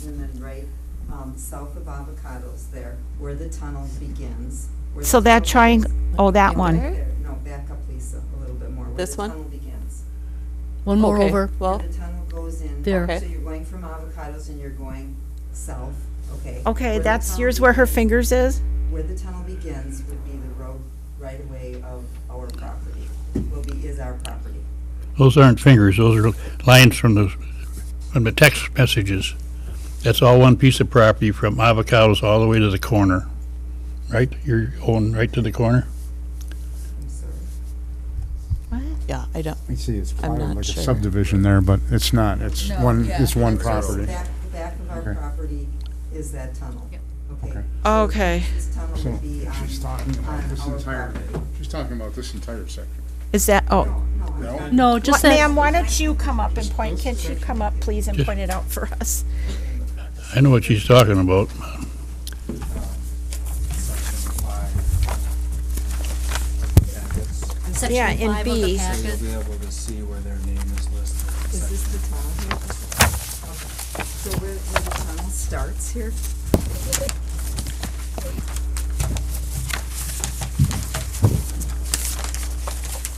and then right, south of avocados there, where the tunnel begins. where the So that tunnel triangle, begins. oh, that one. There, no, back up, Lisa, a little bit more. This one? Where the tunnel begins. One more Okay, over. Well, Where the tunnel goes in. There. Okay. So you're going from avocados and you're going south, okay? Okay, Where the that's tunnel yours where her begins- fingers is? Where the tunnel begins would be the road right away of our property, is our property. Those aren't fingers, those are lines from the text messages. That's all one piece of property from avocados all the way to the corner, right? You're going right to the corner? I'm sorry. What? yeah, I don't, I see it's I'm plotted not like a sure. subdivision there, but it's not. It's one, it's one The property. back of our Okay. property is that tunnel, okay? Okay. Okay. This tunnel So would be on, she's talking on about this our entire, property. she's talking about this entire section. Is that, oh. No? No, just Ma'am, that, why don't you come up and point, can't you come up, please, and Just- point it out for us? I know what she's talking about. section Yeah, in 5 of the B. packet. You'll be able to see where their name is listed. Is this the tunnel here? Okay. So where the tunnel starts here?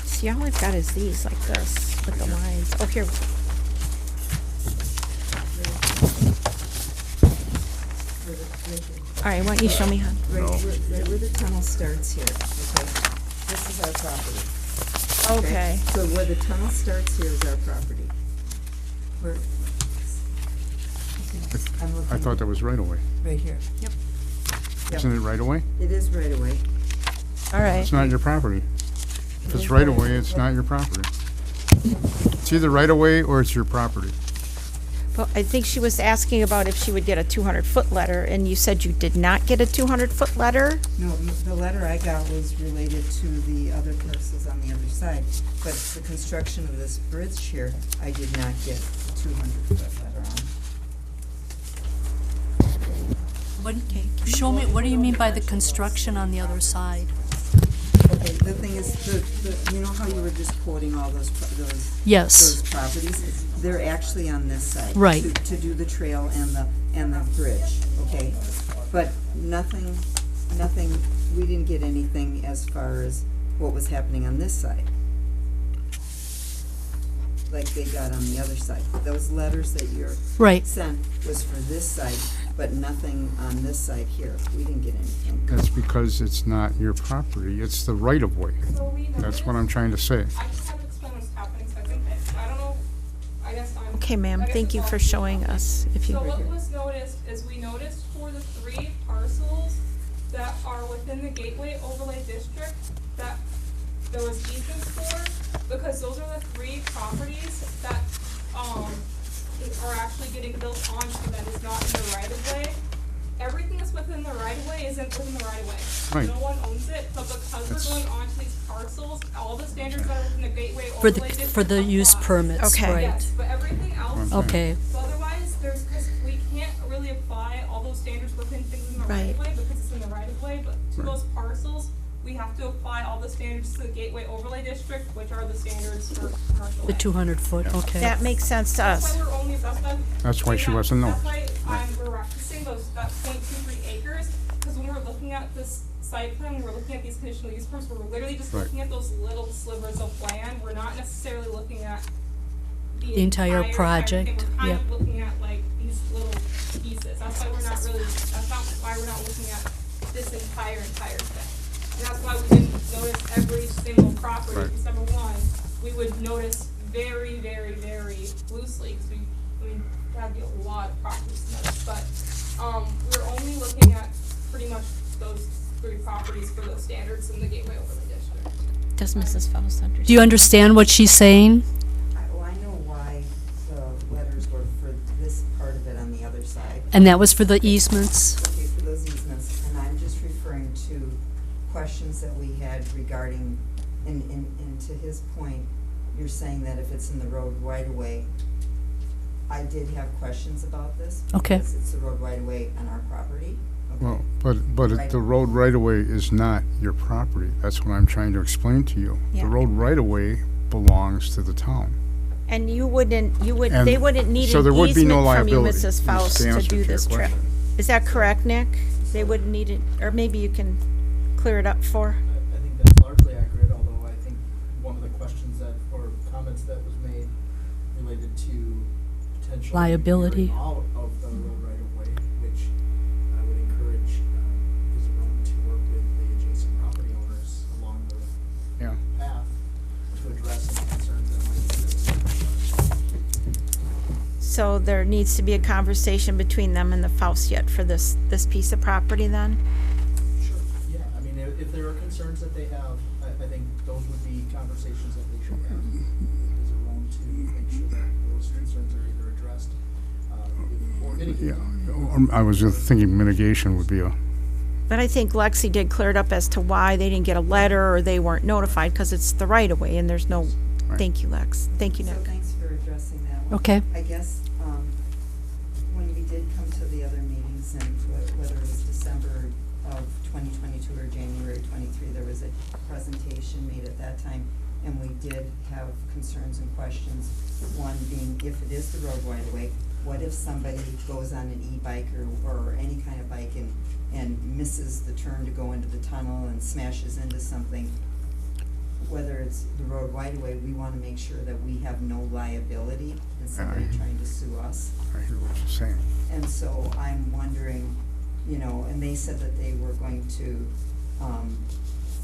See, all I've got is these, like this, with the lines. Oh, here. All right, why don't you show me, hon? Right where the tunnel starts here, okay? This is our property. Okay. So where the tunnel starts here is our property. Where? I'm I looking thought that was right away. right here. Yep. Isn't it right away? It is right away. All right. It's not your property. If it's right away, it's not your property. It's either right away or it's your property. Well, I think she was asking about if she would get a 200-foot letter, and you said you did not get a 200-foot letter? No, the letter I got was related to the other parcels on the other side, but the construction of this bridge here, I did not get a 200-foot letter on. What, show me, what do you mean by the construction on the other side? Okay, the thing is, you know how you were just quoting all those Yes, those properties? They're actually on this side. Right. To do the trail and the bridge, okay? But nothing, we didn't get anything as far as what was happening on this side. Like they got on the other side. Those letters that you're right. sent was for this side, but nothing on this side here. We didn't get anything. That's because it's not your property. It's the right of way. So we That's what I'm noticed- trying to say. I just have to explain what's happening, so I think, I don't know, I guess I'm. Okay, ma'am, I guess thank it's you all for too showing complicated. us, if you. So what was noticed is we noticed for the 3 parcels that are within the Gateway Overlay District that there was easements for, because those are the 3 properties that, are actually getting built onto that is not in the right of way. everything that's within the right of way isn't within the right of way. Right. No one owns it, but because That's- we're going onto these parcels, all the standards that are within the gateway For overlay the, district for the use apply. permits, Okay. right? Yes, but everything else. Okay, So otherwise, because we can't really apply all those standards within things in the right of way because it's in the right of way, but to those parcels, we have to apply all the standards to the gateway overlay district, which are the standards for commercial. the land. 200-foot, okay. That makes sense to That's us. why we're only, That's why she wants to know. That's why we're referencing that 0.23 acres, because when we're looking at this site plan, we're looking at these conditional use permits, we're literally just Right. looking at those little slivers of land, we're not necessarily looking at The entire thing. project, We're kind yep. of looking at like these little pieces, that's why we're not really, that's not why we're not looking at this entire thing. And that's why we didn't notice every single property, Right. because number one, we would notice very, very, very loosely, because we have a lot of properties to notice, but, we're only looking at pretty much those 3 properties for those standards in the gateway overlay district. Does Mrs. Faust understand? Do you understand what she's saying? I know why the letters were for this part of it on the other side. And that was for the easements? Okay, for those easements, and I'm just referring to questions that we had regarding, and to his point, you're saying that if it's in the road right away, I did have questions about this. Okay. Because it's the road right away on our property. Okay. Well, but Right. the road right-of-way is not your property. That's what I'm trying to explain to you. Yeah. The road right-of-way belongs to the town. And you wouldn't, And they wouldn't need so an there would be no easement from you, liability, Mrs. is Faust, the to answer do to your this trip. question. Is that correct, Nick? They wouldn't need it, or maybe you can clear it up for? I think that's largely accurate, although I think one of the questions that, or comments that was made related to potential Liability. out of the road right of way, which I would encourage, Visit Rome to work with the adjacent property owners along the Yeah. path to address any concerns that might exist. So there needs to be a conversation between them and the Faust yet for this piece of property then? Sure, yeah, I mean, if there are concerns that they have, I think those would be conversations that they should have with Visit Rome to make sure that those concerns are either addressed, or mitigated. Yeah, I was thinking mitigation would be a, But I think Lexi did clear it up as to why they didn't get a letter or they weren't notified, because it's the right of way and there's no, Right. thank you, Lex. Thank you, So Nick. thanks for addressing that one. Okay. I guess, when we did come to the other meetings, and whether it was December of 2022 or January 23, there was a presentation made at that time, and we did have concerns and questions. One being, if it is the road right of way, what if somebody goes on an e-bike or any kind of bike and misses the turn to go into the tunnel and smashes into something? Whether it's the road right of way, we wanna make sure that we have no liability in somebody trying to sue us. I hear what you're saying. And so I'm wondering, you know, and they said that they were going to,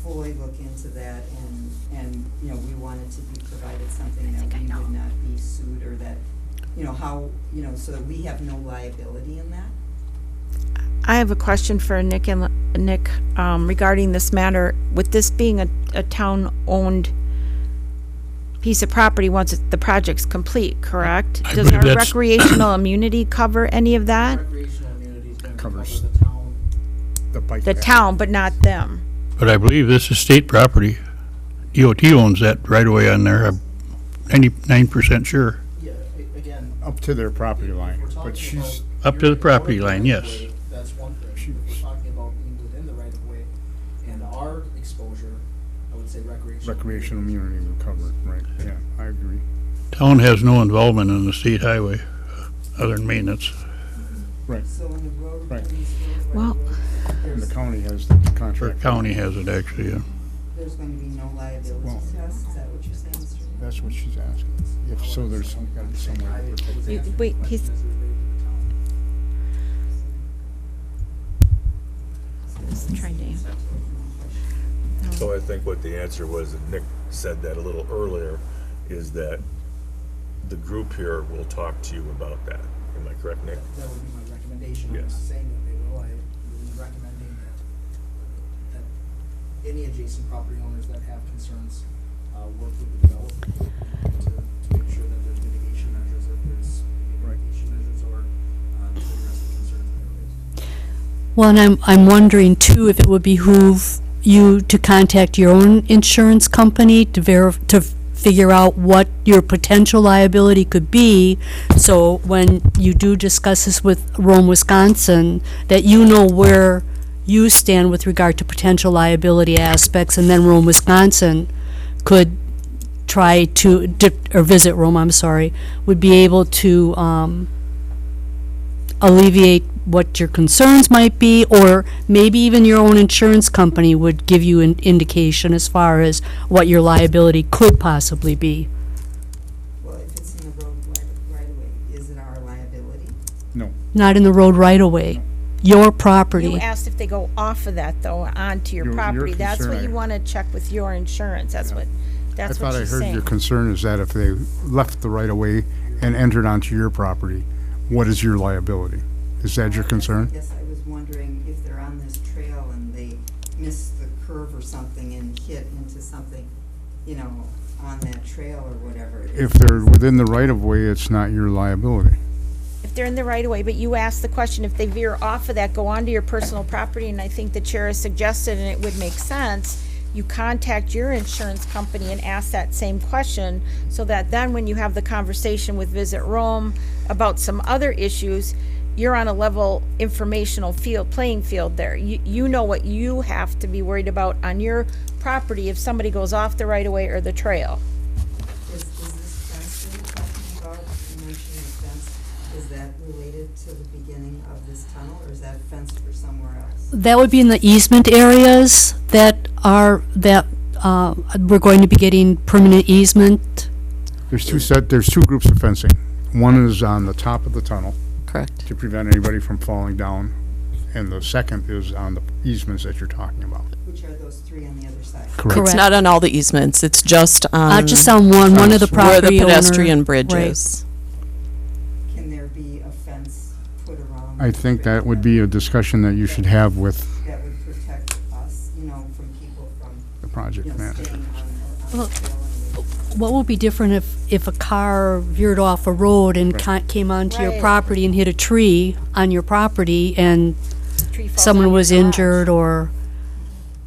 fully look into that and, you know, we wanted to be provided something that we would not be sued or that, you know, how, you know, so that we have no liability in that. I have a question for Nick regarding this matter. With this being a town-owned piece of property once the project's complete, correct? I Does believe our that's- recreational immunity cover any of that? Recreational immunity is gonna cover Covers the town. The bike. The path. town, but not them. But I believe this is state property. DOT owns that right away on there. I'm 99% sure. Yeah, again, Up to their property line, we're but talking she's, about. Up to the property line, yes. That's one thing. If we're talking about being within the right of way and our exposure, I would say recreational. recreational immunity would cover it, right, yeah, I agree. Town has no involvement in the state highway, other than maintenance. Right, So when the road, Right. when these road Well- right of way, and the there's, county has the Or contract. county has it actually, yeah. there's going to be no liability Well- to us, is that what you're saying, Mr. Ray? That's what she's asking. If so, there's some, gotta be some way to protect it. Wait, he's, he's trying to answer. So I think what the answer was, and Nick said that a little earlier, is that the group here will talk to you about that. Am I correct, Nick? That would be my recommendation. I'm not Yes. saying that they will. I would be recommending that any adjacent property owners that have concerns, work with the developer to make sure that there's mitigation measures, if there's Right. mitigation measures or, to address the concerns that are raised. Well, and I'm wondering too, if it would behoove you to contact your own insurance company to figure out what your potential liability could be, so when you do discuss this with Rome, Wisconsin, that you know where you stand with regard to potential liability aspects, and then Rome, Wisconsin could try to, or Visit Rome, I'm sorry, would be able to alleviate what your concerns might be, or maybe even your own insurance company would give you an indication as far as what your liability could possibly be. Well, if it's in the road right away, is it our liability? No. Not in the road right away, your property. You asked if they go off of that, though, onto your Your property. That's what concern. you want to check with your insurance. That's what I she's thought I heard saying. your concern is that if they left the right of way and entered onto your property, what is your liability? Is that your concern? I guess I was wondering if they're on this trail and they miss the curve or something and hit into something, you know, on that trail or whatever. If they're within the right of way, it's not your liability. If they're in the right of way, but you asked the question, if they veer off of that, go onto your personal property, and I think the chair has suggested, and it would make sense, you contact your insurance company and ask that same question, so that then when you have the conversation with Visit Rome about some other issues, you're on a level informational playing field there. You know what you have to be worried about on your property if somebody goes off the right of way or the trail. Is this fence that you're talking about, you mentioned the fence, is that related to the beginning of this tunnel, or is that fence for somewhere else? That would be in the easement areas that we're going to be getting permanent easement. There's two groups of fencing. One is on the top of the tunnel Correct. to prevent anybody from falling down, and the second is on the easements that you're talking about. Which are those three on the other side? Correct. It's not on all the easements, it's just on Just on one of the where property the owner. pedestrian bridge Right. is. Can there be a fence put around? I think that would be a discussion that you should have with That would protect us, you know, from people from, the project you know, manager. staying on Well, the trail and What would be different if a car veered off a road and came onto your Right. property and hit a tree on your property, and Tree falls on someone your was garage. injured, or,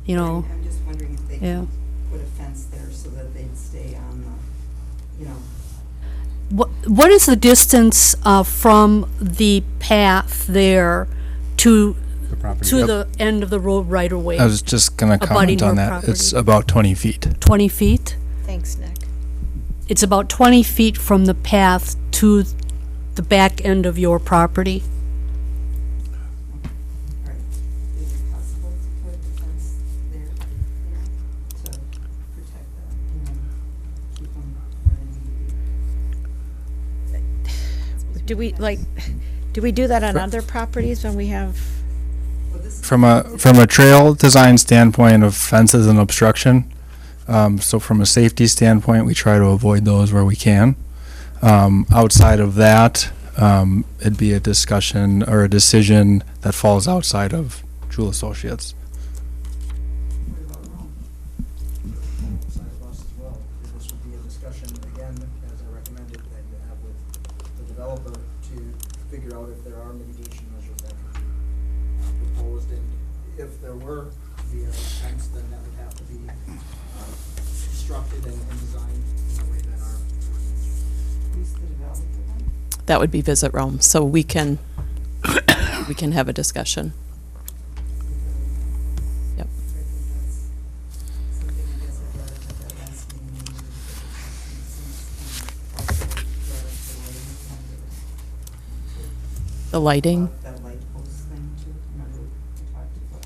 you know, I'm just wondering if they yeah. can put a fence there so that they'd stay on the, you know, What is the distance from the path there to The property. the end of the road right away? I was just gonna Abutting comment on her that. It's property. about 20 feet. 20 feet? Thanks, Nick. It's about 20 feet from the path to the back end of your property. all right. Is it possible to put a fence there, you know, to protect them, you know, keep them where they need to be? Do we do that on other properties when we have, Well, this is From a trail design standpoint of fences and obstruction, so from a safety standpoint, we try to avoid those where we can. Outside of that, it'd be a discussion or a decision that falls outside of Jewel Associates. What about Rome? Side of us as well. This would be a discussion, again, as I recommended, that you have with the developer to figure out if there are mitigation measures that can be proposed, and if there were to be a fence, then that would have to be constructed and designed in a way that our ordinance. who's the developer then? That would be Visit Rome, so we can have a discussion. Yep. I think that's something I guess I brought up at that last meeting. The lighting, That light post thing too, remember we talked about?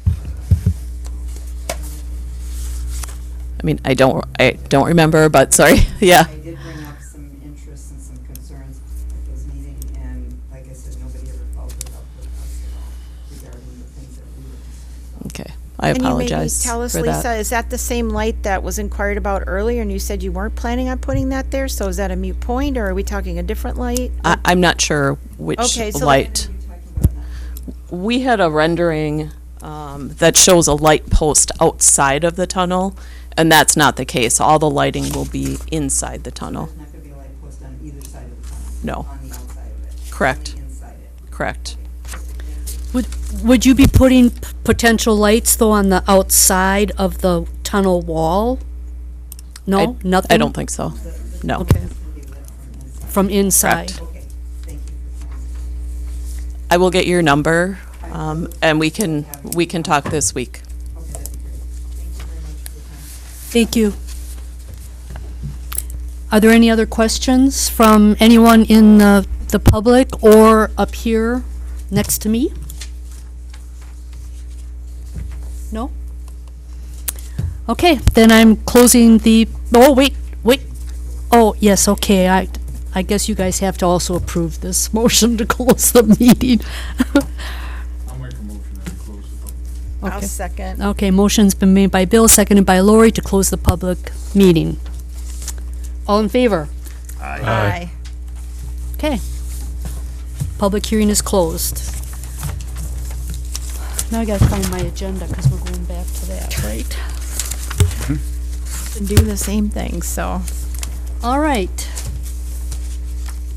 I mean, I don't remember, but sorry, yeah. I did bring up some interest and some concerns at those meetings, and like I said, nobody ever followed it up with us at all regarding the things that we were concerned Okay, I apologize Can you maybe tell us, for Lisa, that. is that the same light that was inquired about earlier, and you said you weren't planning on putting that there? So is that a moot point, or are we talking a different light? I'm not sure which Okay, so light. about. What are you talking about now? We had a rendering that shows a light post outside of the tunnel, and that's not the case. All the lighting will be inside the tunnel. There's not gonna be a light post on either side of the tunnel? No. On the outside of it? Correct. Only inside it? Correct. Would you be putting potential lights, though, on the outside of the tunnel wall? No, nothing? I don't think so. No. Okay. From inside? Correct. Okay, thank you for clarifying. I will get your number, and we can talk this week. Okay, that'd be great. Thank you very much for your time. Thank you. Are there any other questions from anyone in the public or up here next to me? No? Okay, then I'm closing oh, wait. Oh, yes, okay, I guess you guys have to also approve this motion to close the meeting. I'll make a motion to close the public. I'll second. Okay, motion's been made by Bill, seconded by Lori to close the public meeting. All in favor? Aye. Okay. Public hearing is closed. Now I gotta find my agenda, because we're going back to that, right? Do the same thing, so. All right.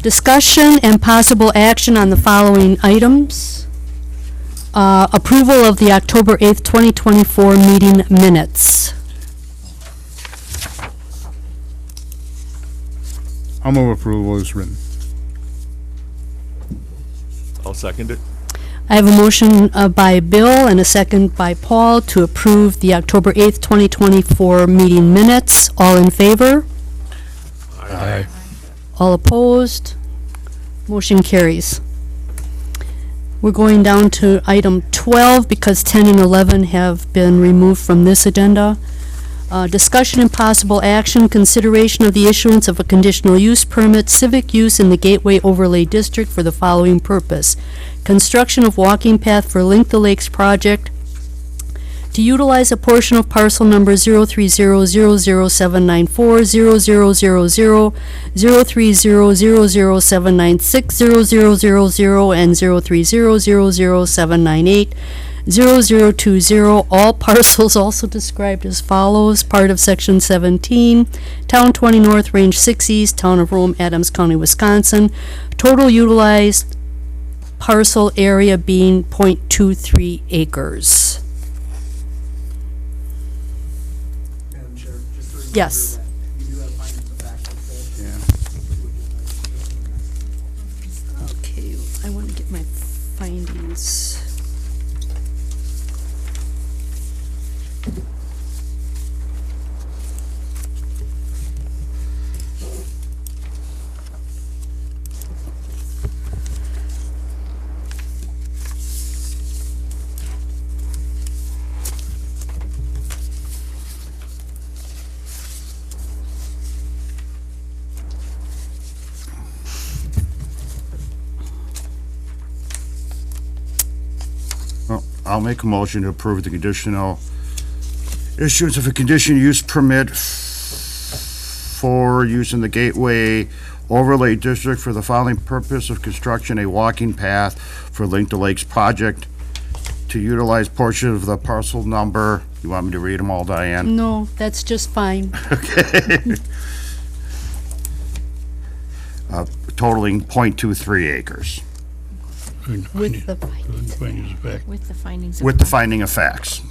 Discussion and possible action on the following items. Approval of the October 8th, 2024 meeting minutes. I'll move approval as written. I'll second it. I have a motion by Bill and a second by Paul to approve the October 8th, 2024 meeting minutes. All in favor? Aye. All opposed? Motion carries. We're going down to item 12 because 10 and 11 have been removed from this agenda. Discussion and possible action, consideration of the issuance of a conditional use permit, civic use in the Gateway Overlay District for the following purpose. Construction of walking path for Link the Lakes project to utilize a portion of parcel number 0300794, 0000, 0300796, 0000, and 0300798, 0020, all parcels also described as follows, part of Section 17, Town 20 North, Range 6 East, Town of Rome, Adams County, Wisconsin. Total utilized parcel area being .23 acres. Madam Chair, just a reminder Yes. that you do have findings of fact that said. Okay, I want to get my findings. Well, I'll make a motion to approve the conditional issuance of a conditional use permit for use in the Gateway Overlay District for the following purpose of construction, a walking path for Link to Lakes project to utilize portion of the parcel number. You want me to read them all, Diane? No, that's just fine. Totaling .23 acres, With the findings. Findings of fact. With the findings of. with the finding of facts.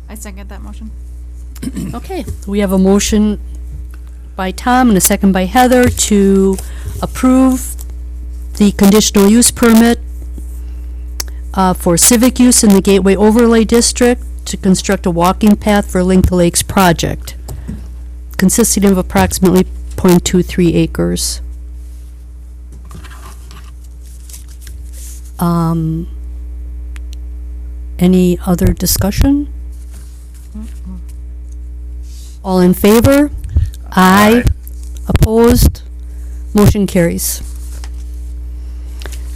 I second that motion. Okay, we have a motion by Tom and a second by Heather to approve the conditional use permit for civic use in the Gateway Overlay District to construct a walking path for Link the Lakes project, consisting of approximately .23 acres. Any other discussion? All in favor? Aye. Opposed? Motion carries.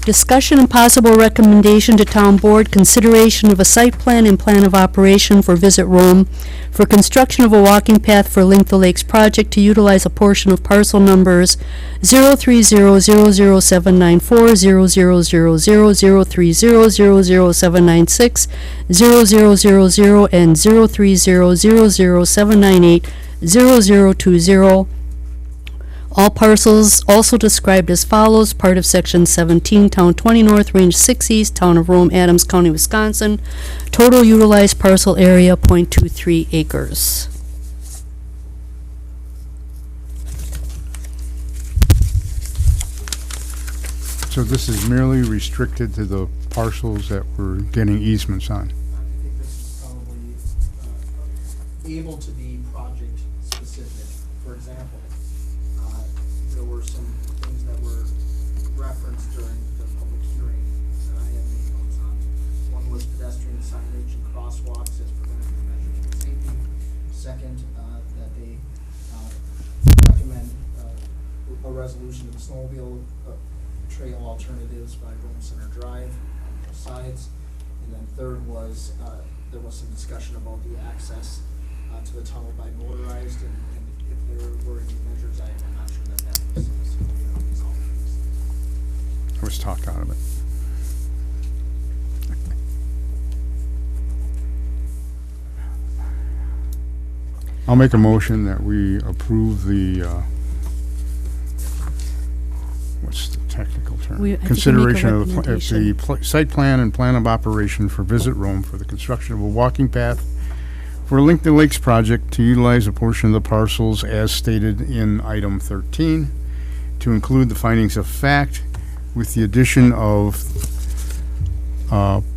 Discussion and possible recommendation to town board, consideration of a site plan and plan of operation for Visit Rome for construction of a walking path for Link the Lakes project to utilize a portion of parcel numbers 0300794, 0000, 0300796, 0000, and 0300798, 0020, All parcels also described as follows, part of Section 17, Town 20 North, Range 6 East, Town of Rome, Adams County, Wisconsin. Total utilized parcel area, .23 acres. So this is merely restricted to the parcels that we're getting easements on. I think this is probably able to be project specific. For example, there were some things that were referenced during the public hearing that I had made notes on. One was pedestrian signage and crosswalks as preventative measures for safety. Second, that they recommend a resolution of the snowmobile trail alternatives by Rome Center Drive on both sides. And then third was, there was some discussion about the access to the tunnel by motorized, and if there were any measures, I'm not sure that was resolved. I was talked out of it. I'll make a motion that we approve the, what's the technical term? I think we make a Consideration of the recommendation. site plan and plan of operation for Visit Rome for the construction of a walking path for a Link to Lakes project to utilize a portion of the parcels as stated in item 13, to include the findings of fact with the addition of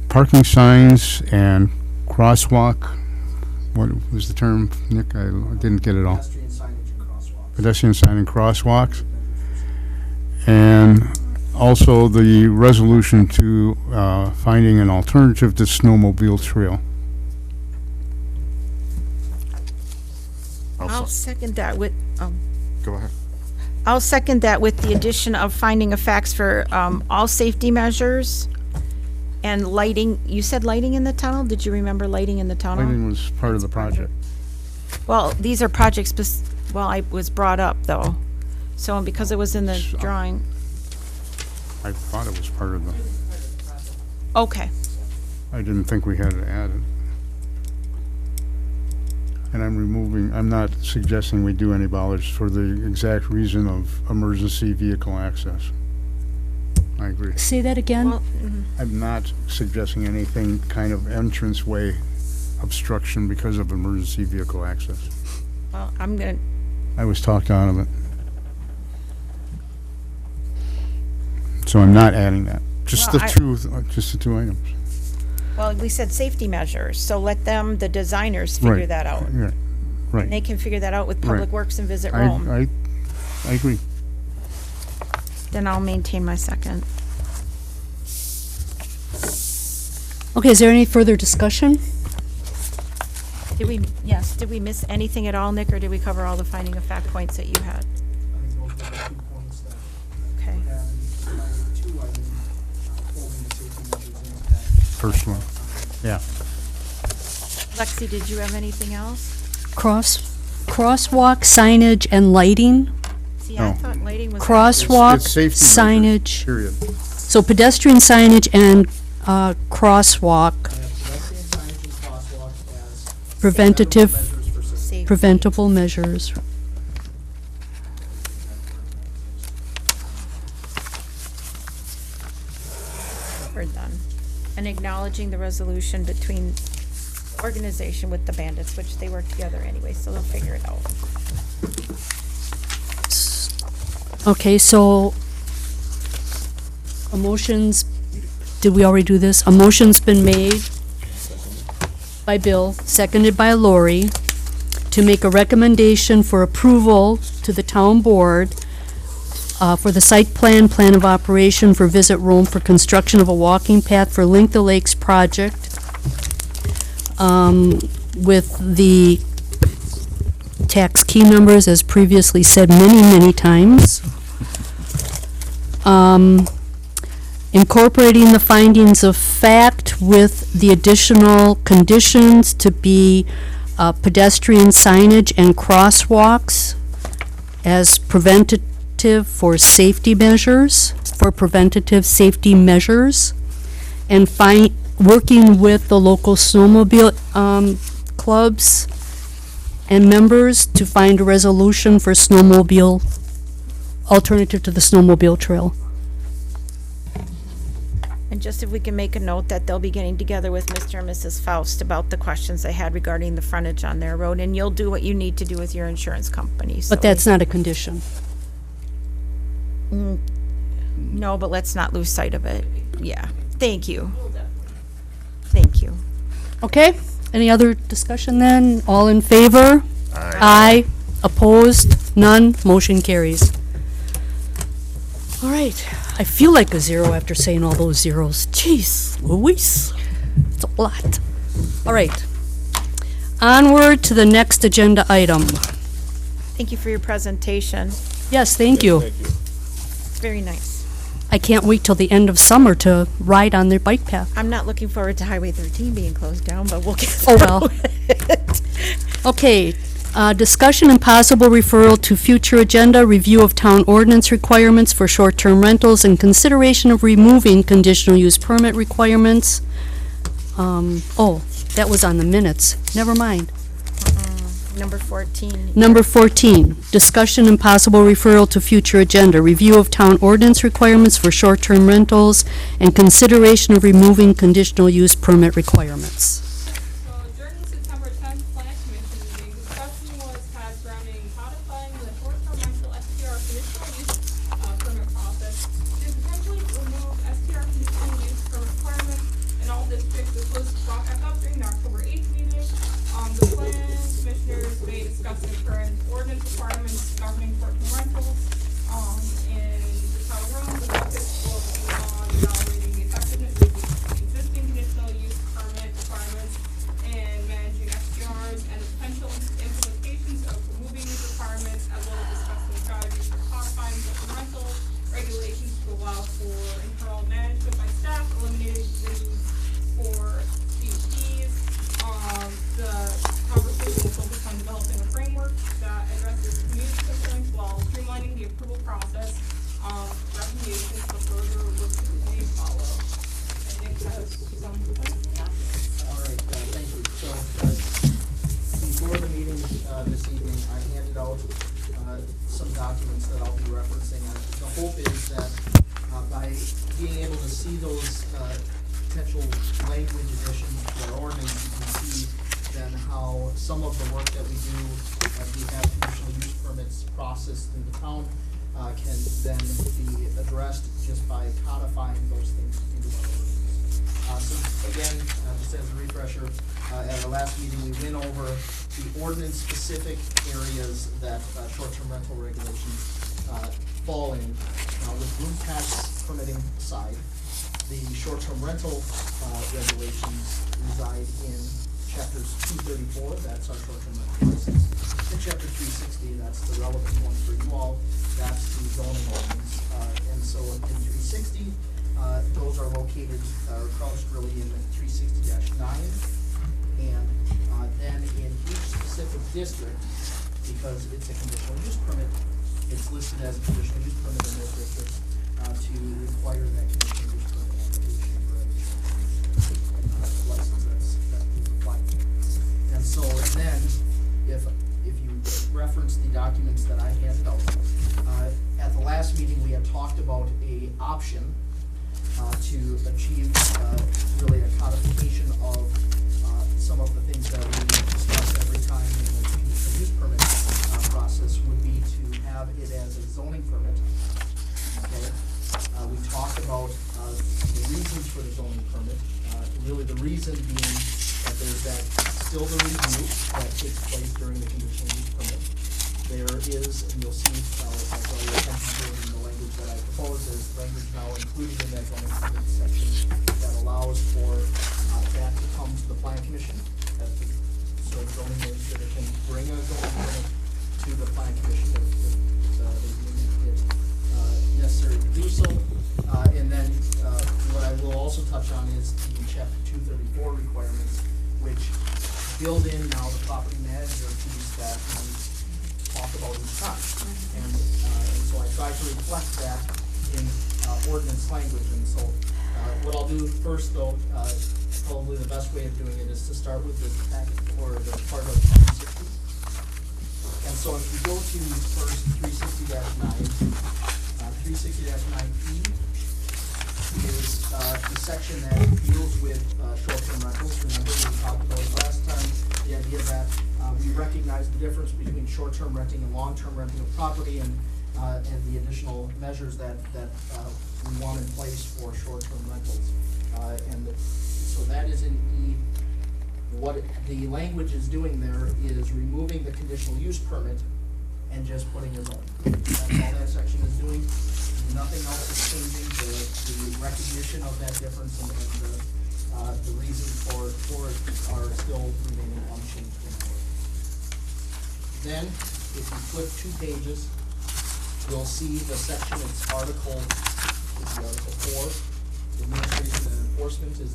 parking signs and crosswalk. What was the term, Nick? I didn't get it all. Pedestrian signage and crosswalks. Pedestrian sign and crosswalks. And also the resolution to finding an alternative to snowmobile trail. I'll second that with, Go ahead. I'll second that with the addition of finding of facts for all safety measures and lighting. You said lighting in the tunnel? Did you remember lighting in the tunnel? Lighting was part of the project. Well, these are projects, well, I was brought up though. So because it was in the drawing, I thought it was part of the, okay. I didn't think we had to add it. And I'm not suggesting we do any bollards for the exact reason of emergency vehicle access. I agree. Say that again? Well, I'm not suggesting anything kind of entranceway obstruction because of emergency vehicle access. well, I'm gonna, I was talked out of it. So I'm not adding that. Just Well, the two items. well, we said safety measures, so let them, the designers, figure Right. that out. Yeah, right. They can figure that out with Right. Public Works and Visit Rome. I agree. Then I'll maintain my second. Okay, is there any further discussion? Did we miss anything at all, Nick, or did we cover all the finding of fact points that you had? I think those were the 2 points that Okay. and two, I mean, holding the safety measures into that. First one. Yeah. Lexi, did you have anything else? Crosswalk, signage, and lighting. See, I No. thought lighting was. Crosswalk, It's safety measures, signage. period. So pedestrian signage and crosswalk, I have pedestrian signage and crosswalk as preventative, measures for safety. Safety. preventable measures. We're done. And acknowledging the resolution between organization with the bandits, which they work together anyway, so they'll figure it out. Okay, so a motion's, did we already do this? A motion's been made by Bill, seconded by Lori, to make a recommendation for approval to the town board for the site plan of operation for Visit Rome for construction of a walking path for Link the Lakes project with the tax key numbers as previously said many times. Incorporating the findings of fact with the additional conditions to be pedestrian signage and crosswalks as preventative for safety measures, and working with the local snowmobile clubs and members to find a resolution for snowmobile alternative to the snowmobile trail. And just if we can make a note that they'll be getting together with Mr. and Mrs. Faust about the questions they had regarding the frontage on their road, and you'll do what you need to do with your insurance company. But that's not a condition. No, but let's not lose sight of it. Yeah, thank you. Thank you. Okay, any other discussion then? All in favor? Aye. Opposed? None? Motion carries. All right, I feel like a zero after saying all those zeros. Jeez, Louise, it's a lot. All right, onward to the next agenda item. Thank you for your presentation. Yes, thank you. Thank you. Very nice. I can't wait till the end of summer to ride on their bike path. I'm not looking forward to Highway 13 being closed down, but we'll get Oh, well. Okay, discussion and possible referral to future agenda, review of town ordinance requirements for short-term rentals, and consideration of removing conditional use permit requirements. Oh, that was on the minutes. Never mind. Number 14. Number 14, discussion and possible referral to future agenda, review of town ordinance requirements for short-term rentals, and consideration of removing conditional use permit requirements. So during the September 10th Plan Commission meeting, discussion was had surrounding codifying the short-term rental STR conditional use permit process to potentially remove STR conditional use permit requirements in all districts. This was brought back up during the October 8th meeting. The plan commissioners may discuss the current ordinance requirements governing short-term rentals in the town of Rome. The focus will be on evaluating the effectiveness of the existing conditional use permit requirements and managing STRs and the potential implications of removing these requirements, as well as discussing strategies for codifying short-term rental regulations to allow for internal management by staff, eliminating provisions for CUPs. The conversation will focus on developing a framework that addresses community concerns while streamlining the approval process. Recommendations for further work to may follow. I think that's some. All right, thank you. So, before the meeting, this evening, I handed out, some documents that I'll be referencing. The hope is that, by being able to see those, potential language additions to our ordinance, you can see then how some of the work that we do as we have conditional use permits processed in the town, can then be addressed just by codifying those things into our ordinance. So again, just as a refresher, at our last meeting, we went over the ordinance-specific areas that short-term rental regulations fall in. With room tax permitting aside, the short-term rental regulations reside in chapters 234, that's our short-term rental license, and chapter 360, that's the relevant one for you all, that's the zoning ordinance. And so in 360, those are located, crouched really in 360-9. And then in each specific district, because it's a conditional use permit, it's listed as a conditional use permit in those districts to require that conditional use permit application for a license that we apply. And so then, if you reference the documents that I handed out, at the last meeting, we had talked about a option to achieve really a codification of some of the things that we discuss every time in the conditional use permit process would be to have it as a zoning permit. Okay, we talked about the reasons for the zoning permit. Really, the reason being that there's still the review that takes place during the conditional use permit. There is, and you'll see, I'll draw your attention to it in the language that I propose, there's language now included in that zoning permit section that allows for that to come to the plan commission. So the zoning administrator can bring a zoning permit to the plan commission if they deem it necessary to do so. And then what I will also touch on is the chapter 234 requirements, which build in now the property manager piece that we talk about each time. And so I try to reflect that in ordinance language. And so what I'll do first, though, probably the best way of doing it is to start with the packet or the part of 360. And And so if you go to first 360-9, 360-9E is the section that deals with short-term rentals. Remember, we talked about it last time, the idea that we recognize the difference between short-term renting and long-term renting of property, and the additional measures that we want in place for short-term rentals. So that is in E. What the language is doing there is removing the conditional use permit and just putting a zone. That's all that section is doing. Nothing else is changing. The recognition of that difference and the reasons for it are still remaining unchanged. Then, if you flip 2 pages, you'll see the section, it's Article 4. Administration and enforcement is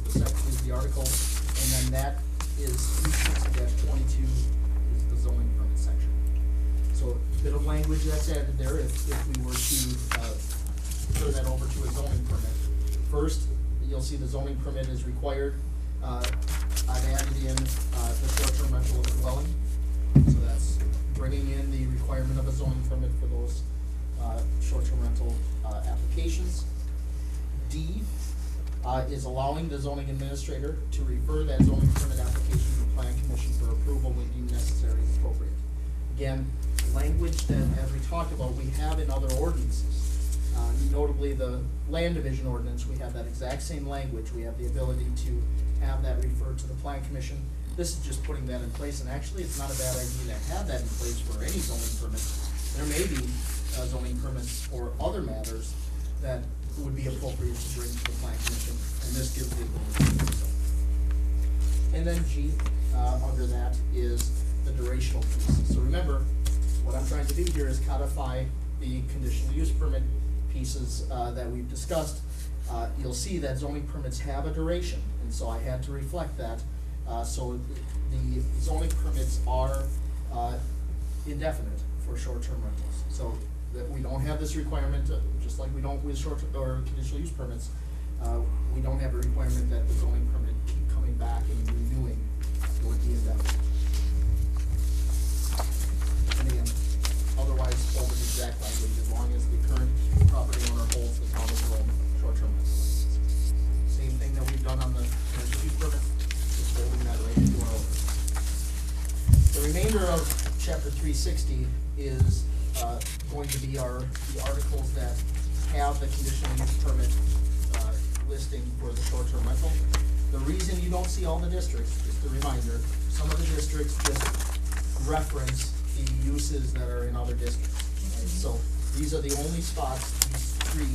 the article, and then that is 360-22 is the zoning permit section. So a bit of language that's added there if we were to turn that over to a zoning permit. First, you'll see the zoning permit is required. I've added in the short-term rental of a dwelling. So that's bringing in the requirement of a zoning permit for those short-term rental applications. D is allowing the zoning administrator to refer that zoning permit application to the plan commission for approval when deemed necessary and appropriate. Again, language that, as we talked about, we have in other ordinances. Notably, the land division ordinance, we have that exact same language. We have the ability to have that referred to the plan commission. This is just putting that in place, and actually, it's not a bad idea to have that in place for any zoning permit. There may be zoning permits for other matters that would be appropriate to bring to the plan commission, and this gives the ability to do so. And then G, under that, is the durational piece. So remember, what I'm trying to do here is codify the conditional use permit pieces that we've discussed. You'll see that zoning permits have a duration, and so I had to reflect that. So the zoning permits are indefinite for short-term rentals. So that we don't have this requirement, just like we don't with short or conditional use permits, we don't have a requirement that the zoning permit keep coming back and renewing. It would be indefinite. And again, otherwise hold the exact language as long as the current property owner holds the town of Rome short-term rental license. Same thing that we've done on the conditional use permit, just holding that right into our order. The remainder of chapter 360 is going to be the articles that have the conditional use permit listing for the short-term rental. The reason you don't see all the districts, just a reminder, some of the districts just reference the uses that are in other districts. Right? So these are the only spots, these 3,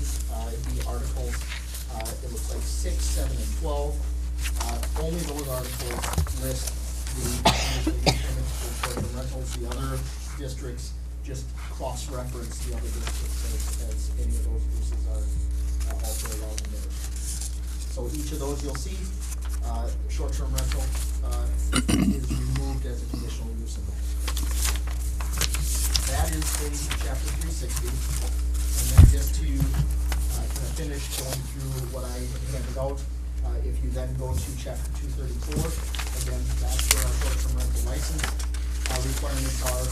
the articles, it looks like 6, 7, and 12. Only those articles list the conditional use permits for short-term rentals. The other districts just cross-reference the other districts as any of those uses are also allowed in there. So each of those you'll see, short-term rental is removed as a conditional use of that. That is the chapter 360. And then just to kind of finish going through what I handed out, if you then go to chapter 234, again, that's where our short-term rental license requirements are.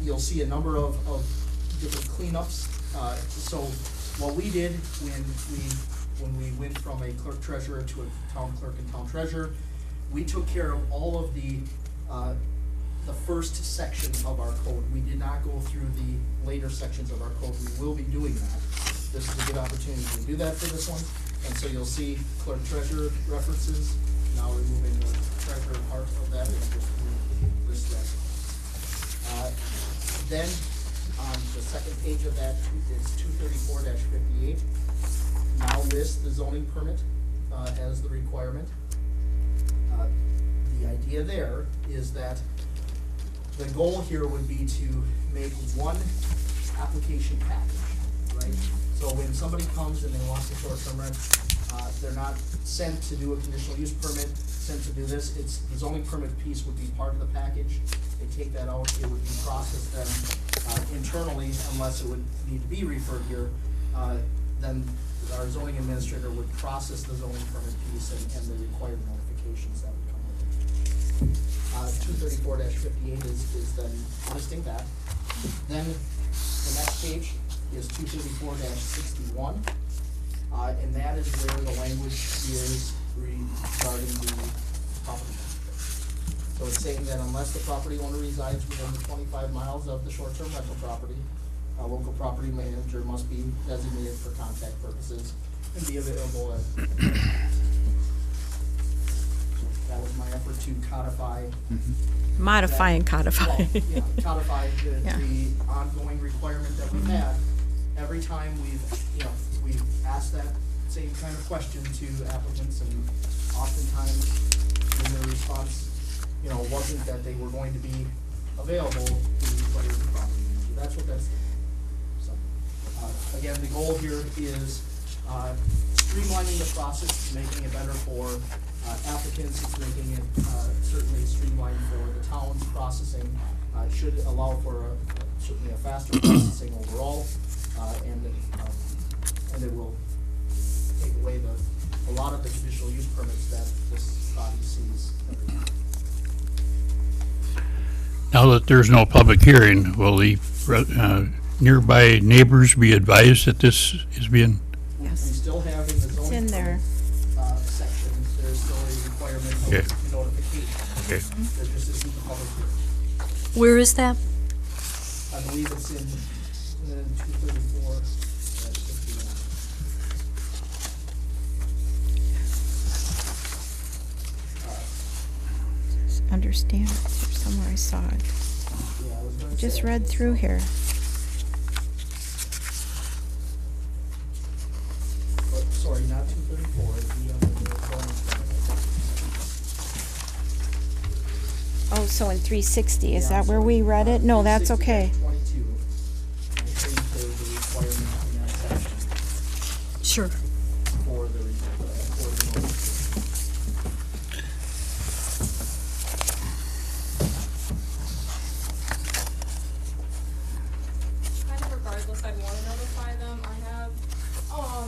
You'll see a number of different cleanups. So what we did when we went from a clerk treasurer to a town clerk and town treasurer, we took care of all of the first section of our code. We did not go through the later sections of our code. We will be doing that. This is a good opportunity to do that for this one. And so you'll see clerk treasurer references. Now removing the treasurer part of that and just list that. Then, on the second page of that is 234-58. Now lists the zoning permit as the requirement. The idea there is that the goal here would be to make one application package, right? So when somebody comes and they want the short-term rent, they're not sent to do a conditional use permit, sent to do this. It's the zoning permit piece would be part of the package. They take that out, it would be processed then internally, unless it would need to be referred here. Then our zoning administrator would process the zoning permit piece and the required notifications that would come with it. 234-58 is then listing that. Then the next page is 234-61, and that is where the language is regarding the property. So it's saying that unless the property owner resides within the 25 miles of the short-term rental property, a local property manager must be designated for contact purposes and be available at. That was my effort to codify. Modify and codify. Well, yeah, codify Yeah. the ongoing requirement that we've had. Every time we've asked that same kind of question to applicants, and oftentimes in their response, wasn't that they were going to be available to require the property manager. That's what that's. So, again, the goal here is streamlining the process, making it better for applicants. It's making it certainly streamlined for the town's processing. It should allow for certainly a faster processing overall, and it will take away a lot of the conditional use permits that this body sees every year. Now that there's no public hearing, will the nearby neighbors be advised that this is being? We still have in the It's zoning in there. section, there's still a requirement Okay. of notification. Okay. There just isn't the public hearing. Where is that? I believe it's in 234. Understand, there's somewhere I saw it. Yeah, I was gonna Just say, read through here. but, sorry, not 234, it'd be under the zoning permit. Oh, so in 360, is that where we read it? No, that's okay. 22, I think there's a requirement in that section Sure. for the notice. Kind of regardless, I'd wanna notify them. I have,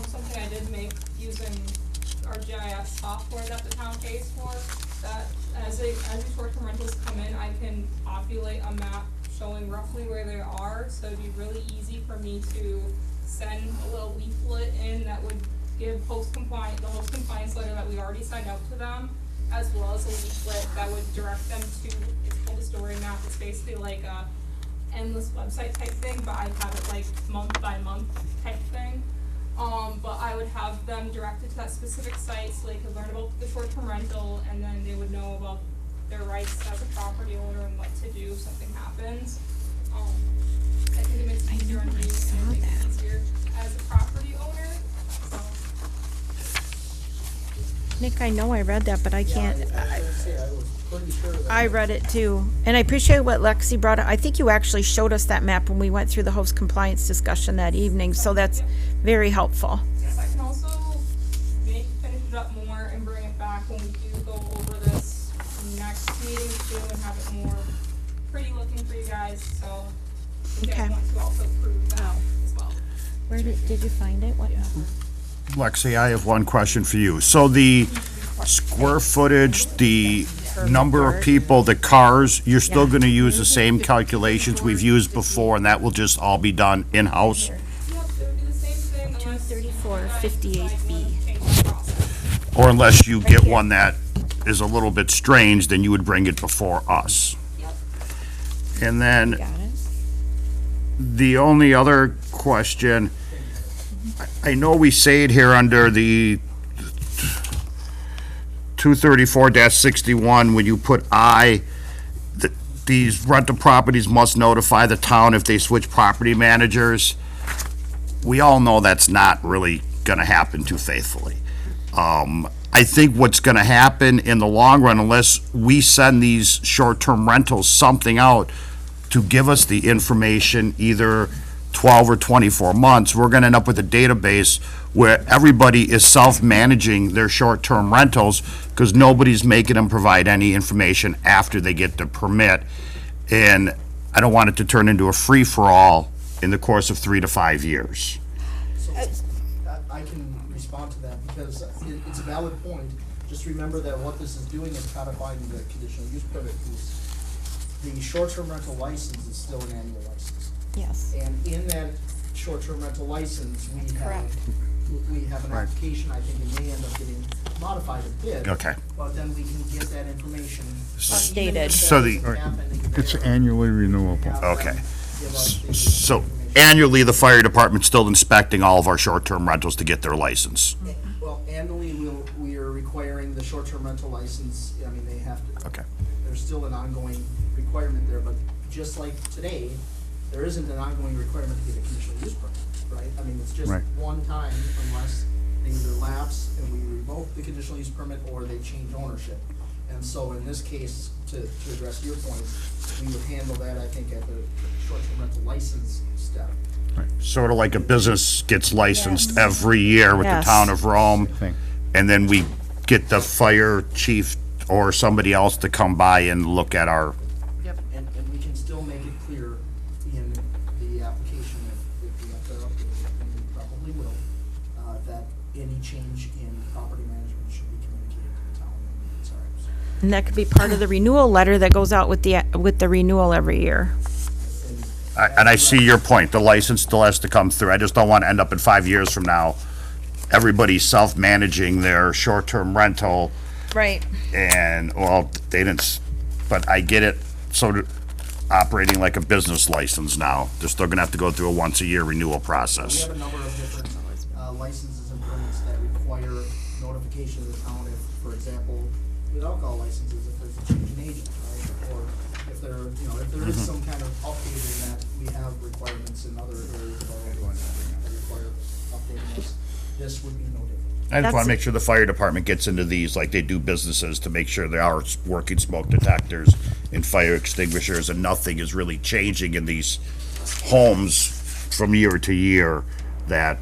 something I did make using our GIS software that the town pays for, that as the short-term rentals come in, I can populate a map showing roughly where they are, so it'd be really easy for me to send a little leaflet in that would give the host compliance letter that we already signed out to them, as well as a leaflet that would direct them to, it's called a story map. It's basically like a endless website type thing, but I have it like month by month type thing. But I would have them directed to that specific site so they could learn about the short-term rental, and then they would know about their rights as a property owner and what to do if something happens. I think it makes it easier on you, and it makes it easier as a property owner, so. Nick, I know I read that, but I can't. Yeah, I was gonna say, I was pretty sure that. I read it too, and I appreciate what Lexi brought up. I think you actually showed us that map when we went through the host compliance discussion that evening, so that's very helpful. Yes, I can also finish it up more and bring it back when we do go over this next meeting too, and have it more pretty looking for you guys, so if you guys Okay. want to also approve that as well. Where did you find it? What number? Lexi, I have one question for you. So the square footage, the number of people, the cars, you're still gonna use the same calculations we've used before, and that will just all be done in-house? Yep, it would be the same thing unless you 234-58B. change the process. Or unless you get one that is a little bit strange, then you would bring it before us. Yep. And then Got it? the only other question, I know we say it here under the 234-61, when you put that these rental properties must notify the town if they switch property managers. We all know that's not really gonna happen too faithfully. I think what's gonna happen in the long run, unless we send these short-term rentals something out to give us the information, either 12 or 24 months, we're gonna end up with a database where everybody is self-managing their short-term rentals because nobody's making them provide any information after they get the permit. And I don't want it to turn into a free-for-all in the course of 3 to 5 years. So, I can respond to that because it's a valid point. just remember that what this is doing is codifying the conditional use permit piece. The short-term rental license is still an annual license. Yes. And in that short-term rental license, we have an Right. application, I think it may end up getting modified a bit. Okay. But then we can get that information. Updated. Even if So that the- doesn't happen, it can It's very- annually renewable. have them Okay. give us the So information. annually, the fire department's still inspecting all of our short-term rentals to get their license. Well, annually, we are requiring the short-term rental license, I mean, they have to. Okay. There's still an ongoing requirement there, but just like today, there isn't an ongoing requirement to get a conditional use permit, right? I mean, it's just Right. one time unless they either lapse and we revoke the conditional use permit or they change ownership. And so in this case, to address your point, we would handle that, I think, at the short-term rental license step. Sort of like a business gets licensed every year with the Yes. town of Rome, Thing. and then we get the fire chief or somebody else to come by and look at our, Yep. And we can still make it clear in the application if we have to update it, and we probably will, that any change in property management should be communicated to the town and its owners. And that could be part of the renewal letter that goes out with the renewal every year. and I see your point, the license still has to come through. I just don't want to end up in 5 years from now, everybody's self-managing their short-term rental, Right. and, well, they didn't, but I get it, operating like a business license now. They're still gonna have to go through a once-a-year renewal We process. have a number of different licenses and permits that require notification of the town if, for example, with alcohol licenses, if there's a change in agent, right? Or if there, if there is some kind of update in that, we have requirements in other areas of our ordinance that require updating this. This would be no different. I just wanna That's- make sure the fire department gets into these like they do businesses to make sure there are working smoke detectors and fire extinguishers and nothing is really changing in these homes from year to year that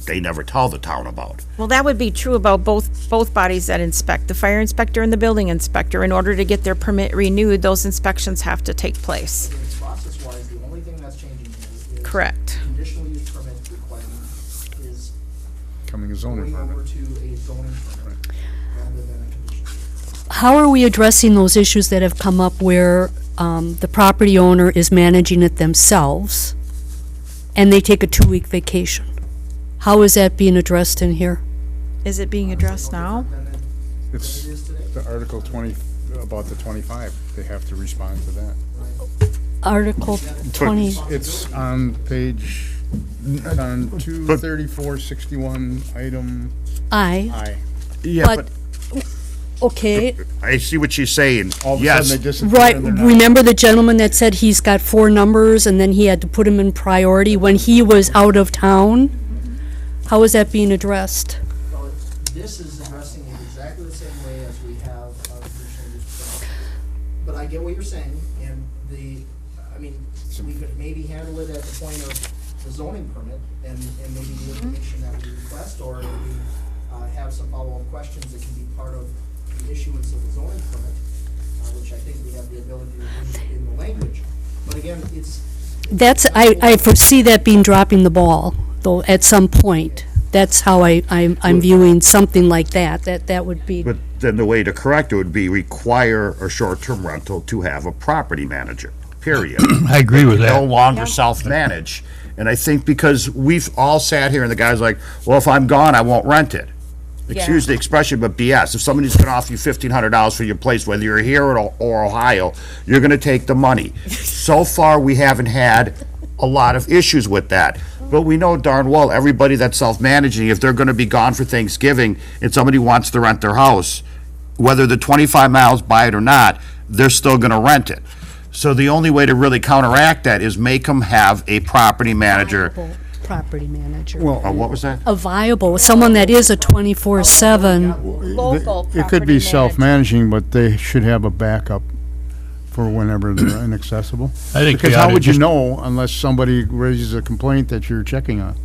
they never tell the town about. Well, that would be true about both bodies that inspect, the fire inspector and the building inspector. In order to get their permit renewed, those inspections have to take place. Again, process-wise, the only thing that's changing here is Correct. conditional use permit requirement is Coming a zoning going over permit. to a zoning permit rather than a conditional use. How are we addressing those issues that have come up where the property owner is managing it themselves and they take a 2-week vacation? How is that being addressed in here? Is it being addressed now? Than it It's is today. the Article 20, about the 25, they have to respond to that. Article 20, It's on page, on 23461, item I, I. Yeah, but, okay, I see what she's saying. All of a Yes, sudden they disappear. right, and they're not. remember the gentleman that said he's got 4 numbers and then he had to put them in priority when he was out of town? How is that being addressed? Well, this is addressing it exactly the same way as we have conditional use permit. But I get what you're saying, and we could maybe handle it at the point of the zoning permit, and maybe the information that we request, or maybe have some follow-up questions that can be part of the issuance of the zoning permit, which I think we have the ability to do in the language. But again, it's, That's, I foresee that being dropping the ball, though, at some point. That's how I'm viewing something like that, that would be, but then the way to correct it would be require a short-term rental to have a property manager, period. I agree with No that. longer self-manage. And I think because we've all sat here and the guy's like, well, if I'm gone, I won't rent it. Excuse the expression, but BS. If somebody's gonna offer you $1,500 for your place, whether you're here or Ohio, you're gonna take the money. So far, we haven't had a lot of issues with that. But we know darn well, everybody that's self-managing, if they're gonna be gone for Thanksgiving and somebody wants to rent their house, whether they're 25 miles by it or not, they're still gonna rent it. So the only way to really counteract that is make them have a property manager. property manager. Well, What was that? A viable, someone that is a 24/7. Local it could be self-managing, but they should have a backup for whenever they're inaccessible. I think Because we ought how to would you just, know unless somebody raises a complaint that you're checking on?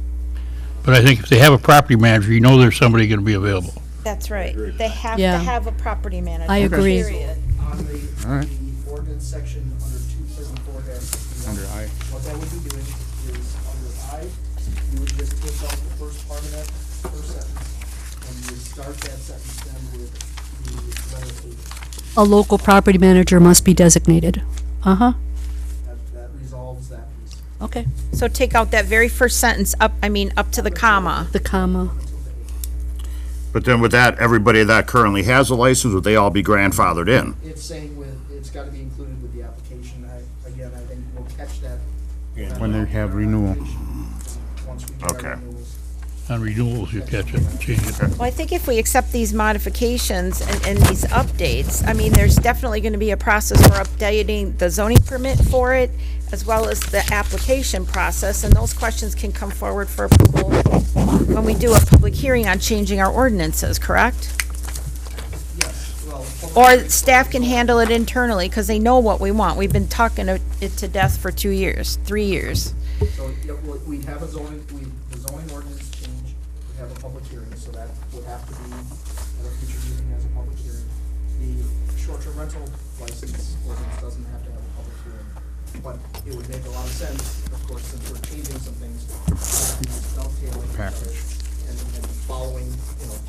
but I think if they have a property manager, you know there's somebody gonna be available. That's right. They have Yeah. to have a property manager. I agree. Period. on the, All right. the ordinance section under 234-61. Under I. What that would be doing is, under I, you would just take out the first part of that first sentence, and you would start that sentence then with A local property manager must be designated. Uh-huh, That resolves that piece. okay. So take out that very first sentence up to the comma. The comma. But then with that, everybody that currently has a license, would they all be grandfathered in? It's saying it's gotta be included with the application. I think we'll catch that. When they have renewal. Once we get our Okay. renewals. On renewals, you catch it, change it. Well, I think if we accept these modifications and these updates, I mean, there's definitely gonna be a process for updating the zoning permit for it, as well as the application process, and those questions can come forward for approval when we do a public hearing on changing our ordinances, correct? Yes, well. Or staff can handle it internally, because they know what we want. We've been talking it to death for 2 years, 3 years. So, yeah, we'd have the zoning ordinance change, we'd have a public hearing, so that would have to be at a future meeting as a public hearing. The short-term rental license ordinance doesn't have to have a public hearing, but it would make a lot of sense, of course, since we're changing some things, dovetailing each other Package. and following,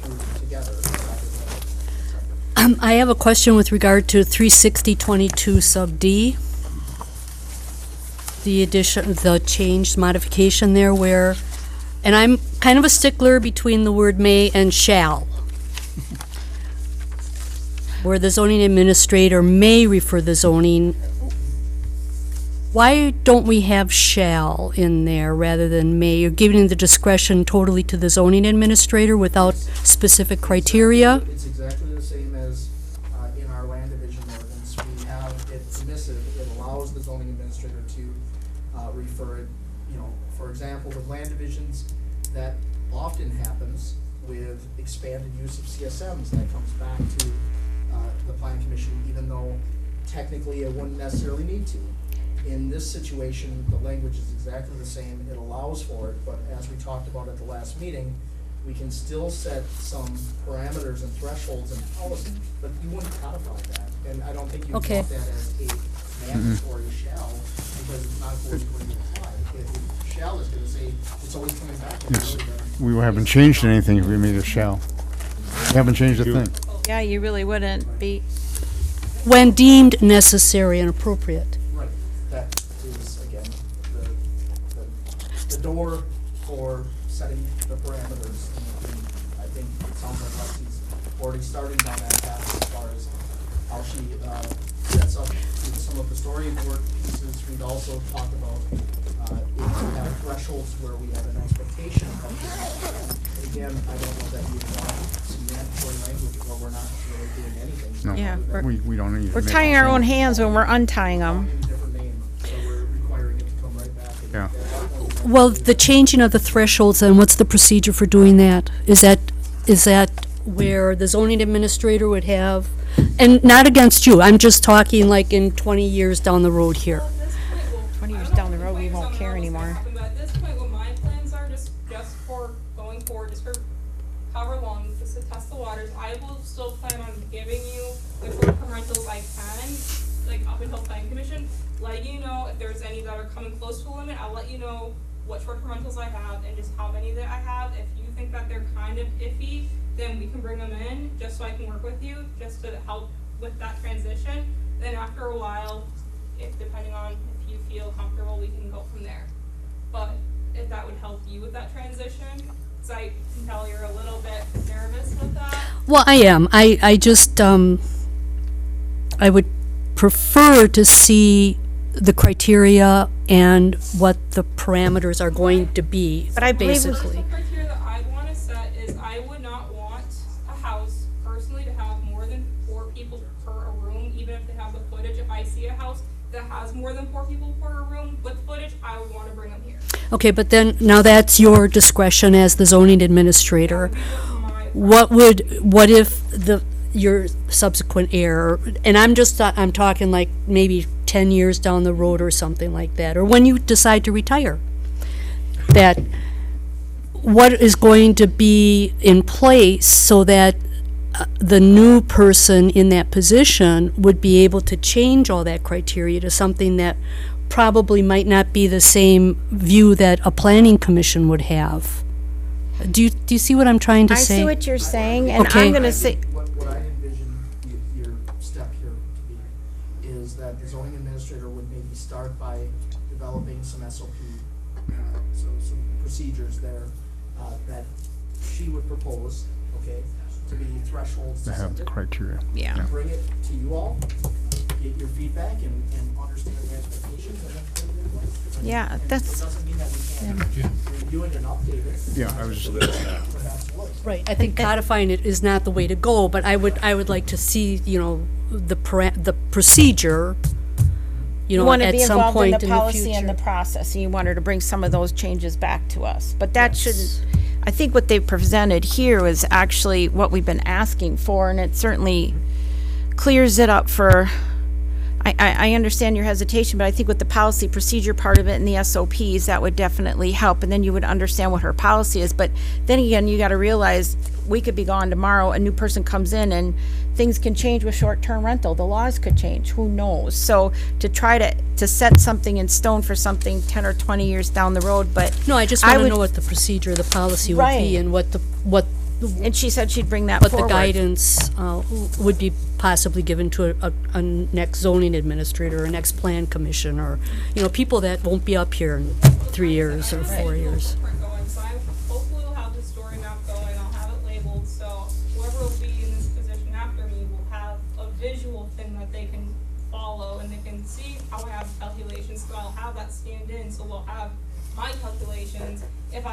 through together. rather than separate. I have a question with regard to 36022 sub D. The addition, the changed modification there where, and I'm kind of a stickler between the word may and shall. Where the zoning administrator may refer the zoning. Why don't we have shall in there rather than may? You're giving the discretion totally to the zoning administrator without specific criteria. It's exactly the same as in our land division ordinance. We have it permissive, it allows the zoning administrator to refer it, for example, with land divisions, that often happens with expanded use of CSMs. That comes back to the plan commission, even though technically it wouldn't necessarily need to. In this situation, the language is exactly the same, it allows for it, but as we talked about at the last meeting, we can still set some parameters and thresholds and policy, but you wouldn't codify that, and I don't think you would Okay. want that as a mandatory shall, because it's not always going to apply. If shall is gonna say, it's always coming back. Yes. We haven't changed anything if we made a shall. We haven't changed a thing. Yeah, you really wouldn't be. When deemed necessary and appropriate. Right, that is, again, the door for setting the parameters, and I think it sounds like Lexi's already starting down that path as far as how she, sets up some of the storyboard pieces. We'd also talked about, if we have thresholds where we have an expectation of things. Again, I don't know that you want some mandatory language where we're not really doing anything. No, Yeah, we don't need to We're make tying a our own change. hands when we're untying them. In a different name, so we're requiring it to come right back. And Yeah. at that point, Well, the changing of the thresholds, and what's the procedure for doing that? Is that where the zoning administrator would have, and not against you, I'm just talking like in 20 years down the road here. Well, at this point, 20 years I don't down the know road, if we plans won't down the care road is gonna anymore. happen, But at this point, what my plans are, just for going forward, just for however long, just to test the waters, I will still plan on giving you the short-term rentals I can, like up until plan commission, letting you know if there's any that are coming close to the limit, I'll let you know what short-term rentals I have and just how many that I have. If you think that they're kind of iffy, then we can bring them in, just so I can work with you, just to help with that transition. Then after a while, depending on if you feel comfortable, we can go from there. But if that would help you with that transition, because I can tell you're a little bit nervous with that. Well, I am. I just, I would prefer to see the criteria and what the parameters are going to be, But I believe we- basically. The criteria that I want to set is I would not want a house personally to have more than 4 people per a room, even if they have the footage. If I see a house that has more than 4 people per room with footage, I would want to bring them here. Okay, but then, now that's your discretion as the zoning administrator. What if your subsequent heir, and I'm talking like maybe 10 years down the road or something like that, or when you decide to retire, that what is going to be in place so that the new person in that position would be able to change all that criteria to something that probably might not be the same view that a planning commission would have. Do you see what I'm trying to I say? see what you're saying, and Okay. I'm gonna say, What I envision your step is that the zoning administrator would maybe start by developing some SOP, so some procedures there, that she would propose, okay, to be thresholds To to have send the it. criteria. Yeah. Bring it to you all, get your feedback and understand the expectations and then put it in place. Yeah, And that's- it doesn't mean that we can't review it and update it. Yeah, I was, Perhaps would. Right, I think codifying it is not the way to go, but I would like to see, you know, the procedure, you know, want to at be some involved in point the in the policy and the future. process, and you want her to bring some of those changes back to us. But that shouldn't, I think what they've presented here is actually what we've been asking for, and it certainly clears it up for, I understand your hesitation, but I think with the policy procedure part of it and the SOPs, that would definitely help, and then you would understand what her policy is. But then again, you gotta realize, we could be gone tomorrow, a new person comes in, and things can change with short-term rental, the laws could change, who knows? So to try to set something in stone for something 10 or 20 years down the road, but. No, I just I want to would- know what the procedure, the policy would Right. be, and what And she said she'd bring that what the forward. guidance would be possibly given to a next zoning administrator, or next plan commission, or, you know, people that won't be up here in 3 years or 4 years. Footprint going, so I hopefully will have the story map going, I'll have it labeled, so whoever will be in this position after me will have a visual thing that they can follow, and they can see how I have calculations, so I'll have that scanned in, so we'll have my calculations. If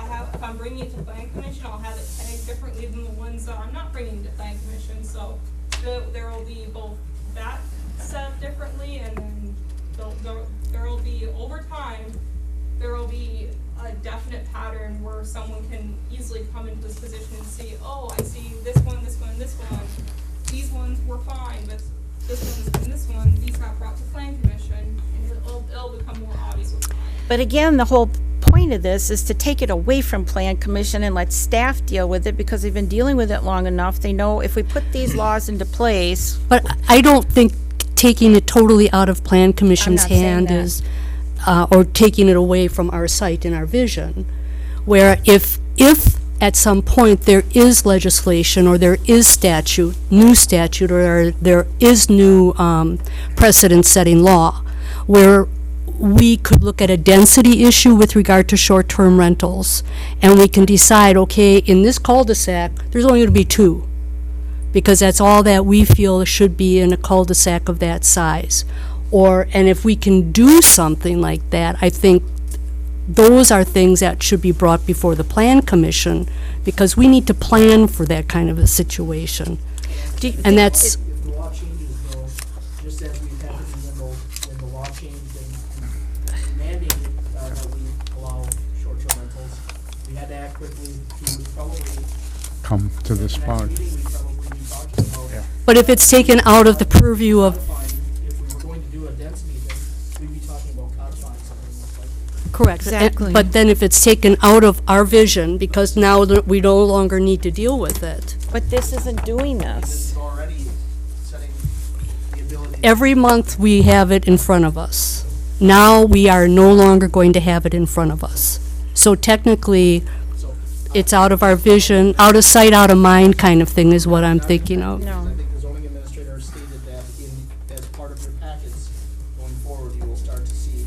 I'm bringing it to plan commission, I'll have it tagged differently than the ones that I'm not bringing to plan commission, so there will be both that set up differently, and then there will be, over time, there will be a definite pattern where someone can easily come into this position and see, oh, I see this one, this one, this one. These ones were fine, but this one and this one, these got brought to plan commission, and it'll become more obvious with time. But again, the whole point of this is to take it away from plan commission and let staff deal with it, because they've been dealing with it long enough. They know if we put these laws into place, But I don't think taking it totally out of plan commission's I'm not saying hand that. is, or taking it away from our sight and our vision, where if at some point there is legislation, or there is new statute, or there is new precedent-setting law, where we could look at a density issue with regard to short-term rentals, and we can decide, okay, in this cul-de-sac, there's only gonna be 2, because that's all that we feel should be in a cul-de-sac of that size. And if we can do something like that, I think those are things that should be brought before the plan commission, because we need to plan for that kind of a situation. And that's, If the law changes though, just as we've had when the law changed and mandated that we allow short-term rentals, we had to act quickly. We would probably, come to this next spot. meeting, we'd probably be talking about but if it's taken out of the purview of, codifying. If we were going to do a density thing, we'd be talking about codifying something most likely. correct. Exactly. But then if it's taken out of our vision, because now we no longer need to deal with it. but this isn't doing This this. is already setting the ability. Every month, we have it in front of us. Now, we are no longer going to have it in front of us. So technically, So, it's out of our vision, out of sight, out of mind kind of thing is what I'm thinking of. No. I think the zoning administrator stated that as part of your packets going forward, you will start to see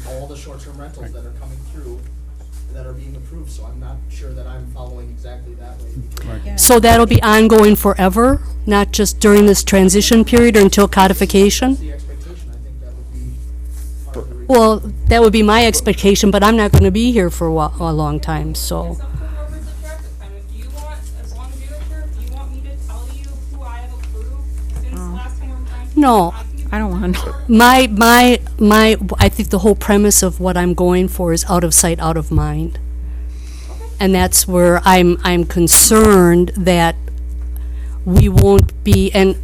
all the short-term rentals that are coming through that are being approved, so I'm not sure that I'm following exactly that way. because So that'll be ongoing forever, not just during this transition period or until codification? The expectation, I think that would be part of the review. Well, that would be my expectation, but I'm not gonna be here for a long time, so. It's up to whoever's the chair at the time. If you want, as long as you're the chair, if you want me to tell you who I have approved since the last time we're trying to. No. I don't want to. I think the whole premise of what I'm going for is out of sight, out of mind. And that's where I'm concerned that we won't be, and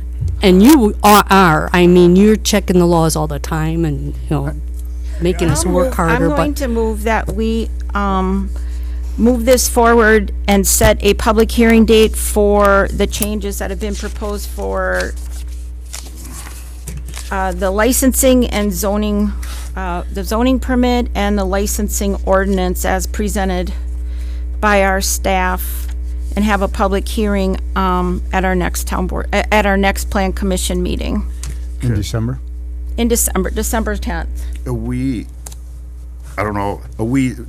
you are, I mean, you're checking the laws all the time and, you know, making us work harder, I'm going but to move that we, move this forward and set a public hearing date for the changes that have been proposed for the licensing and zoning, the zoning permit and the licensing ordinance as presented by our staff, and have a public hearing, at our next town board, at our next plan commission meeting In December? In December 10th. I don't know,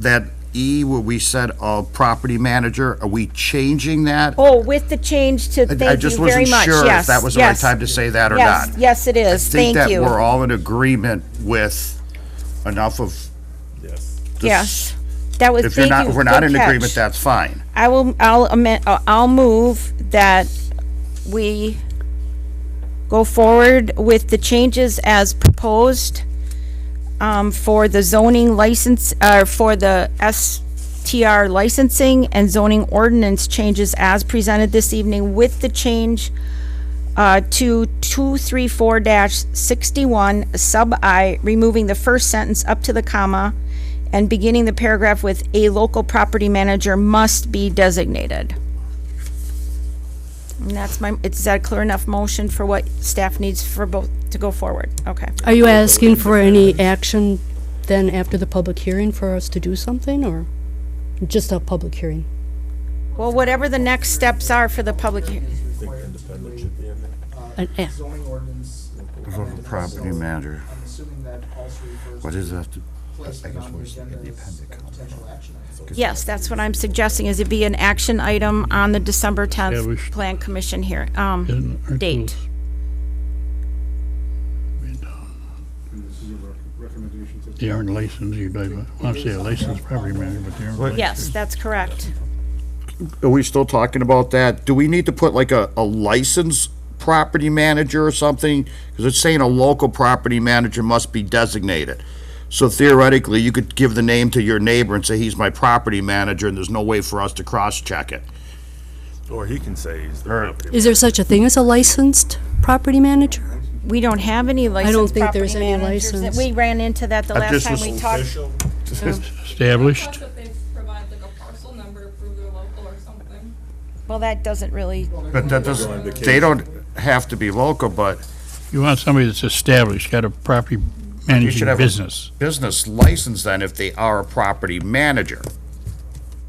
that E where we said property manager, are we changing that? Oh, with the change to, I thank you just very wasn't much, sure yes, if that was the right yes. time to say that or Yes, not. yes, it is, I think thank that you. we're all in agreement with enough of, Yes. Yes, that was, if you're thank not, you, if we're not good in catch. agreement, that's fine. I'll move that we go forward with the changes as proposed for the zoning license, for the STR licensing and zoning ordinance changes as presented this evening with the change to 234-61 sub I, removing the first sentence up to the comma and beginning the paragraph with a local property manager must be designated. And that's is that a clear enough motion for what staff needs for both to go forward? Okay. Are you asking for any action then after the public hearing for us to do something, or just a public hearing? Well, whatever the next steps are for the public hearing. Independent should be in there. Yeah. Zoning ordinance. amendment, Property so manager. I'm assuming that also refers What to is that? placement I guess on the we're just looking agenda at the as a appendix. potential action item. Yes, that's what I'm suggesting, is it be an action item on the December 10th Established. Plan Commission here, Isn't- aren't date. They aren't licensed, I want to say a licensed property manager, but they aren't licensed. Yes, that's correct. Are we still talking about that? Do we need to put like a licensed property manager or something? Because it's saying a local property manager must be designated. So theoretically, you could give the name to your neighbor and say, he's my property manager, and there's no way for us to cross-check it. Or he can say he's the Or- property. Is there such a thing as a licensed property manager? We don't have any licensed think property there's any managers. license. We ran into that the I last just time was we talked. Official, Established. Request that they provide like a parcel number to prove they're local or something. Well, that doesn't really, But that doesn't, they don't have to be local, but You want somebody that's established, got a property you managing should have business. a business license then if they are a property manager.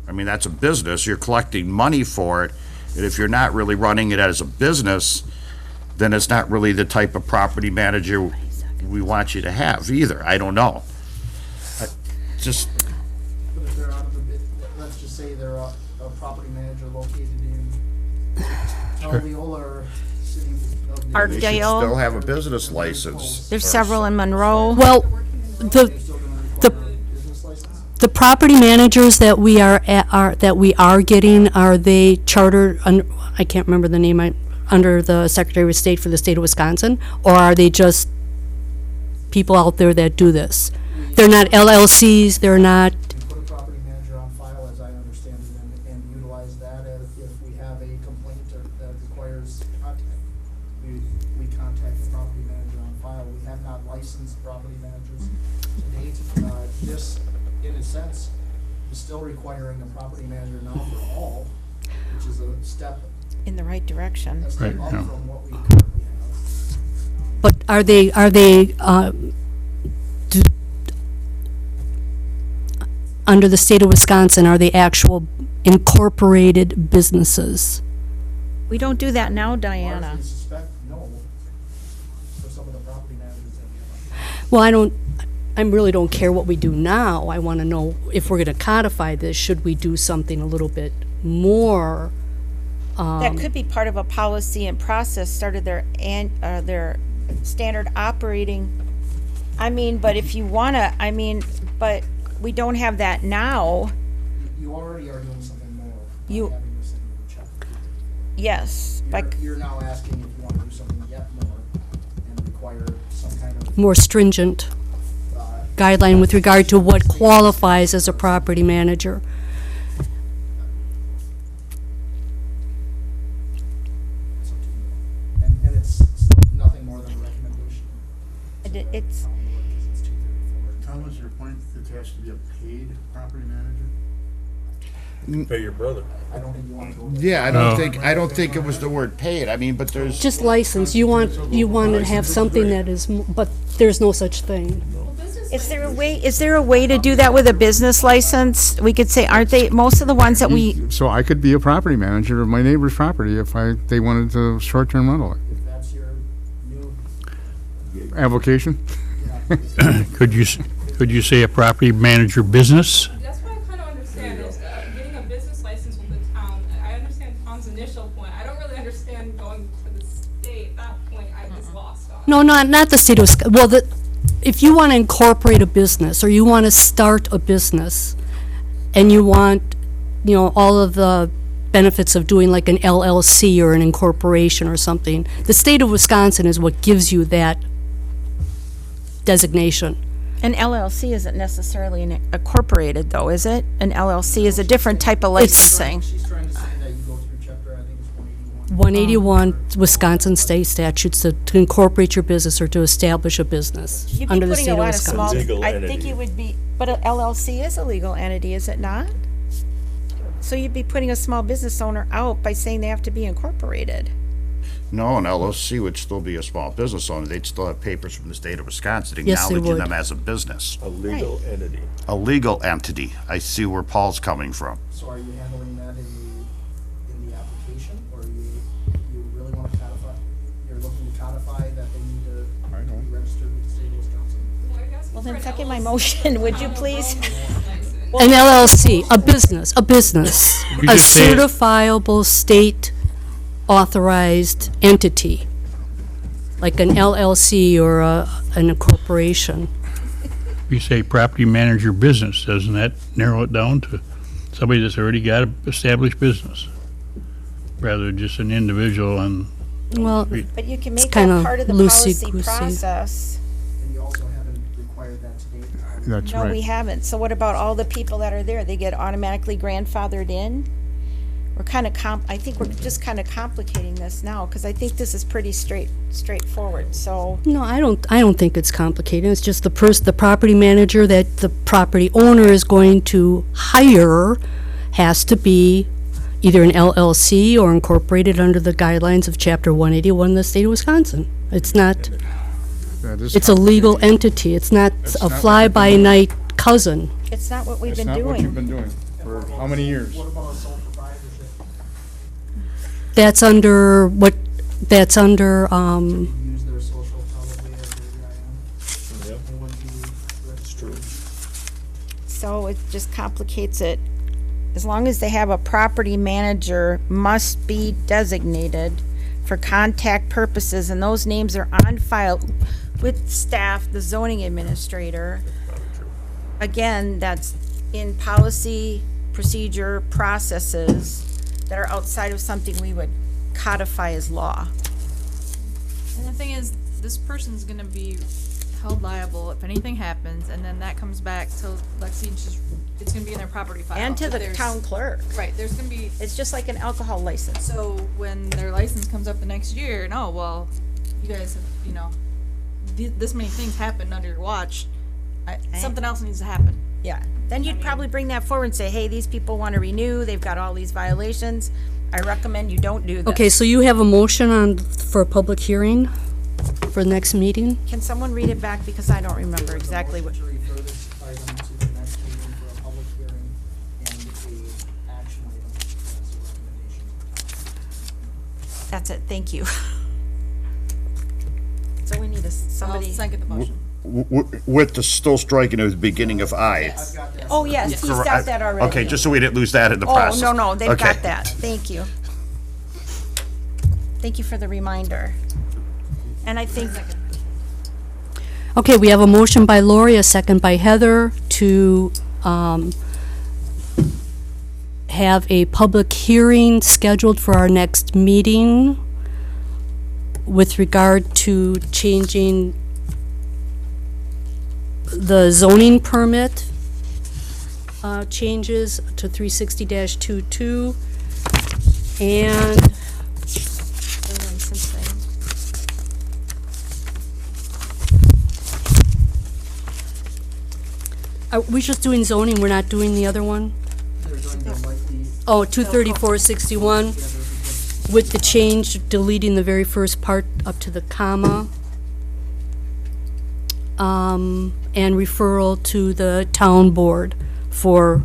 I mean, that's a business, you're collecting money for it, and if you're not really running it as a business, then it's not really the type of property manager we want you to have either. I don't know. Just, But if they're out of the let's just say they're a property manager located in Alveola or city of. Art they should Dale. still have a business license. There's several in Monroe. Well, the, the, Business license? the property managers that we are getting, are they chartered, I can't remember the name, under the Secretary of State for the state of Wisconsin? Or are they just people out there that do this? They're not LLCs, they're not, We put a property manager on file, as I understand it, and utilize that as if we have a complaint that requires contact. We contact the property manager on file. We have not licensed property managers to date. This, in a sense, is still requiring a property manager now for all, which is a step In the right direction. up Right, yeah. from what we currently have. but are they, under the state of Wisconsin, are they actual incorporated businesses? We don't do that now, As far Diana. as we suspect, no, for some of the property managers that we have. Well, I really don't care what we do now. I want to know if we're going to codify this, should we do something a little bit more? That could be part of a policy and process, started their standard operating. I mean, but if you wanna, but we don't have that now. You already are doing something more. by You- having this in your chapter. Yes, like, You're now asking if you want to do something yet more and require some kind of, More stringent guideline with regard to what qualifies as a property manager. it's up to you. And it's nothing more than a recommendation. it's, It's 234. Tom, was your point that there has to be a paid property manager? Pay your brother. I don't think you want to go. Yeah, I No. don't think it was the word paid. I mean, but there's. Just license, you want to have something that is, but there's no such thing. Well, business is there a way to do that with a business license? We could say, aren't they, most of the ones that we, So I could be a property manager of my neighbor's property if they wanted to short-term rental it. If that's your new application? Could you say a property manager business? That's what I kind of understand, is getting a business license with the town. I understand Tom's initial point. I don't really understand going to the state. At that point, I was lost on. No, not the state of Wisconsin. Well, if you want to incorporate a business, or you want to start a business, and you want, all of the benefits of doing like an LLC or an incorporation or something, the state of Wisconsin is what gives you that designation. An LLC isn't necessarily incorporated, though, is it? An LLC is a different type of licensing. She's trying to say that you go through chapter, I think it's 181. 181 Wisconsin state statutes to incorporate your business or to establish a business You'd be under the putting state a of lot of small, Wisconsin. Legal I think entity. you would be, but a LLC is a legal entity, is it not? So you'd be putting a small business owner out by saying they have to be incorporated. No, an LLC would still be a small business owner. They'd still have papers from the state of Wisconsin Yes, they acknowledging would. them as a business. A legal entity. A legal entity. I see where Paul's coming from. So are you handling that in the application, or you really want to codify, you're looking to codify that they need to be registered with the state of Wisconsin? Well, then second my motion, would you please? An LLC, a business, You a just say- certifiable state authorized entity, like an LLC or an incorporation. You say property manager business, doesn't that narrow it down to somebody that's already got an established business? Rather than just an individual and, Well, But you can It's make that kinda part of the policy loosey-goosey. process. And you also haven't required that to date. That's No, we right. haven't. So what about all the people that are there? They get automatically grandfathered in? We're kind of I think we're just kind of complicating this now, because I think this is pretty straightforward, so. no, I don't think it's complicated. It's just the property manager that the property owner is going to hire has to be either an LLC or incorporated under the guidelines of Chapter 181 of the state of Wisconsin. It's not, That is it's a legal entity. It's not That's a not what fly-by-night cousin. It's not what we've That's been not what you've doing. been doing for how many years? What about a sole proprietorship? That's under Use their social probably as their Yep, They wouldn't be it's registered. true. So it just complicates it. As long as they have a property manager must be designated for contact purposes, and those names are on file with staff, the zoning administrator. Again, that's in policy, procedure, processes that are outside of something we would codify as law. And the thing is, this person's gonna be held liable if anything happens, and then that comes back to Lexi, and it's gonna be in their property file. And to If the there's- town clerk. Right, there's gonna be, It's just like an alcohol license. so when their license comes up the next year, and oh, well, you guys have, this many things happened under your watch, something else needs to happen. Yeah, then you'd probably bring that forward and say, hey, these people want to renew, they've got all these violations. I recommend you don't do this. Okay, so you have a motion for a public hearing for the next meeting? Can someone read it back, because I don't remember exactly what. To refer this item to the next meeting for a public hearing and a action item as a recommendation. That's it, thank you. So we need I'll somebody. second the motion. With the still striking at the beginning of I. I've got that. Oh, yes, he's got that already. Okay, just so we didn't lose that in the Oh, process. no, they've Okay. got that, thank you. Thank you for the reminder. And I think, Okay, we have a motion by Lori, a second by Heather to have a public hearing scheduled for our next meeting with regard to changing the zoning permit changes to 360-22 and the license thing. are we just doing zoning, we're not doing the other one? They're going to like the, Oh, 23461 with the change deleting the very first part up to the comma. And referral to the town board for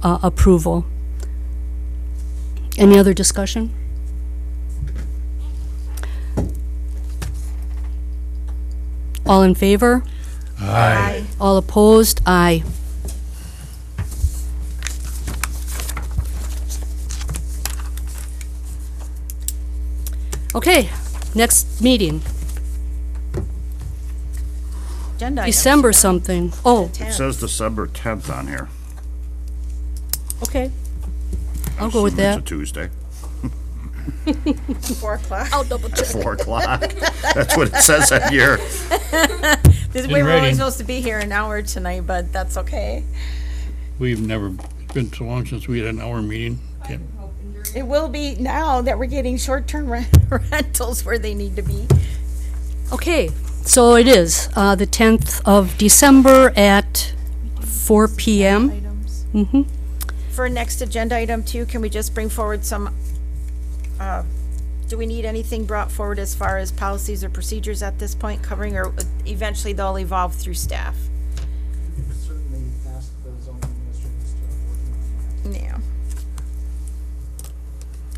approval. Any other discussion? All in favor? Aye. All opposed? Aye. Okay, next meeting, Agenda items, December yeah. something. Oh, It says December 10th on here. okay. I'll go with Assuming that. It's a Tuesday, 4 o'clock. I'll double check. 4 o'clock. That's what it says on here. We In were only writing. supposed to be here an hour tonight, but that's okay. We've never, it's been so long since we had an hour meeting. Can't- It will be now that we're getting short-term rentals where they need to be. Okay, so it is, the 10th of December at 4 PM. Items. Mm-hmm. For next agenda item too, can we just bring forward some, do we need anything brought forward as far as policies or procedures at this point covering, or eventually they'll evolve through staff? You could certainly ask the zoning administrators to start working on that. Yeah.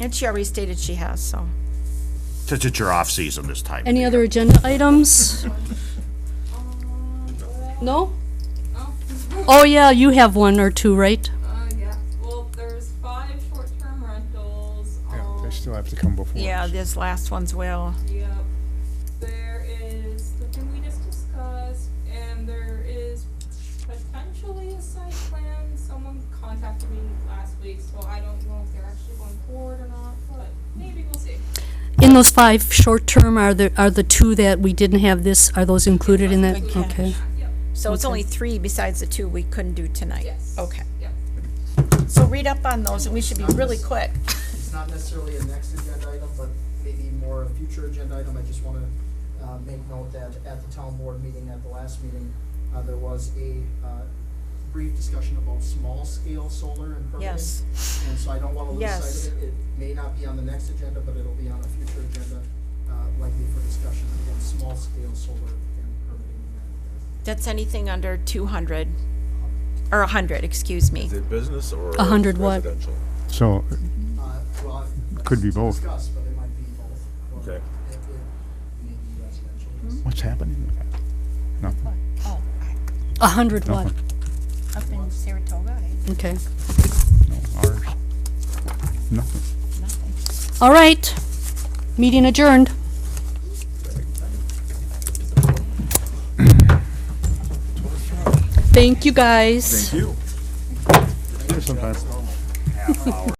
And she already stated she has, so. It's your off-season this time. of Any year. other agenda items? No? Oh, yeah, you have one or two, right? Yeah, well, there's 5 short-term rentals, Yeah, they still have to come before Yeah, us. this last one's will. Yep. There is the thing we just discussed, and there is potentially a site plan. Someone contacted me last week, so I don't know if they're actually going forward or not, but maybe we'll see. In those 5 short-term, are the 2 that we didn't have this, are those included in that? Good catch. Okay. So it's Okay. only 3 besides the 2 we couldn't do tonight? Yes. Okay. Yep. So read up on those and we should be really quick. It's not necessarily a next agenda item, but maybe more a future agenda item. I just wanna, make note that at the town board meeting, at the last meeting, there was a, brief discussion about small-scale solar and permitting. Yes. And so I don't wanna lose Yes. sight of it. It may not be on the next agenda, but it'll be on a future agenda, likely for discussion. Again, small-scale solar and permitting in that regard. That's anything under 200, or 100, excuse me. Is it business or 100 what? residential? So, Well, Could be that's both. discussed, but it might be both. Or Okay. It may be residential. what's happening with that? Nothing. Oh, 100 what? Nothing. up in Saratoga, Okay. No, ours. Nothing. nothing. All right. Meeting adjourned. Thank you, guys. Thank you. Sometimes.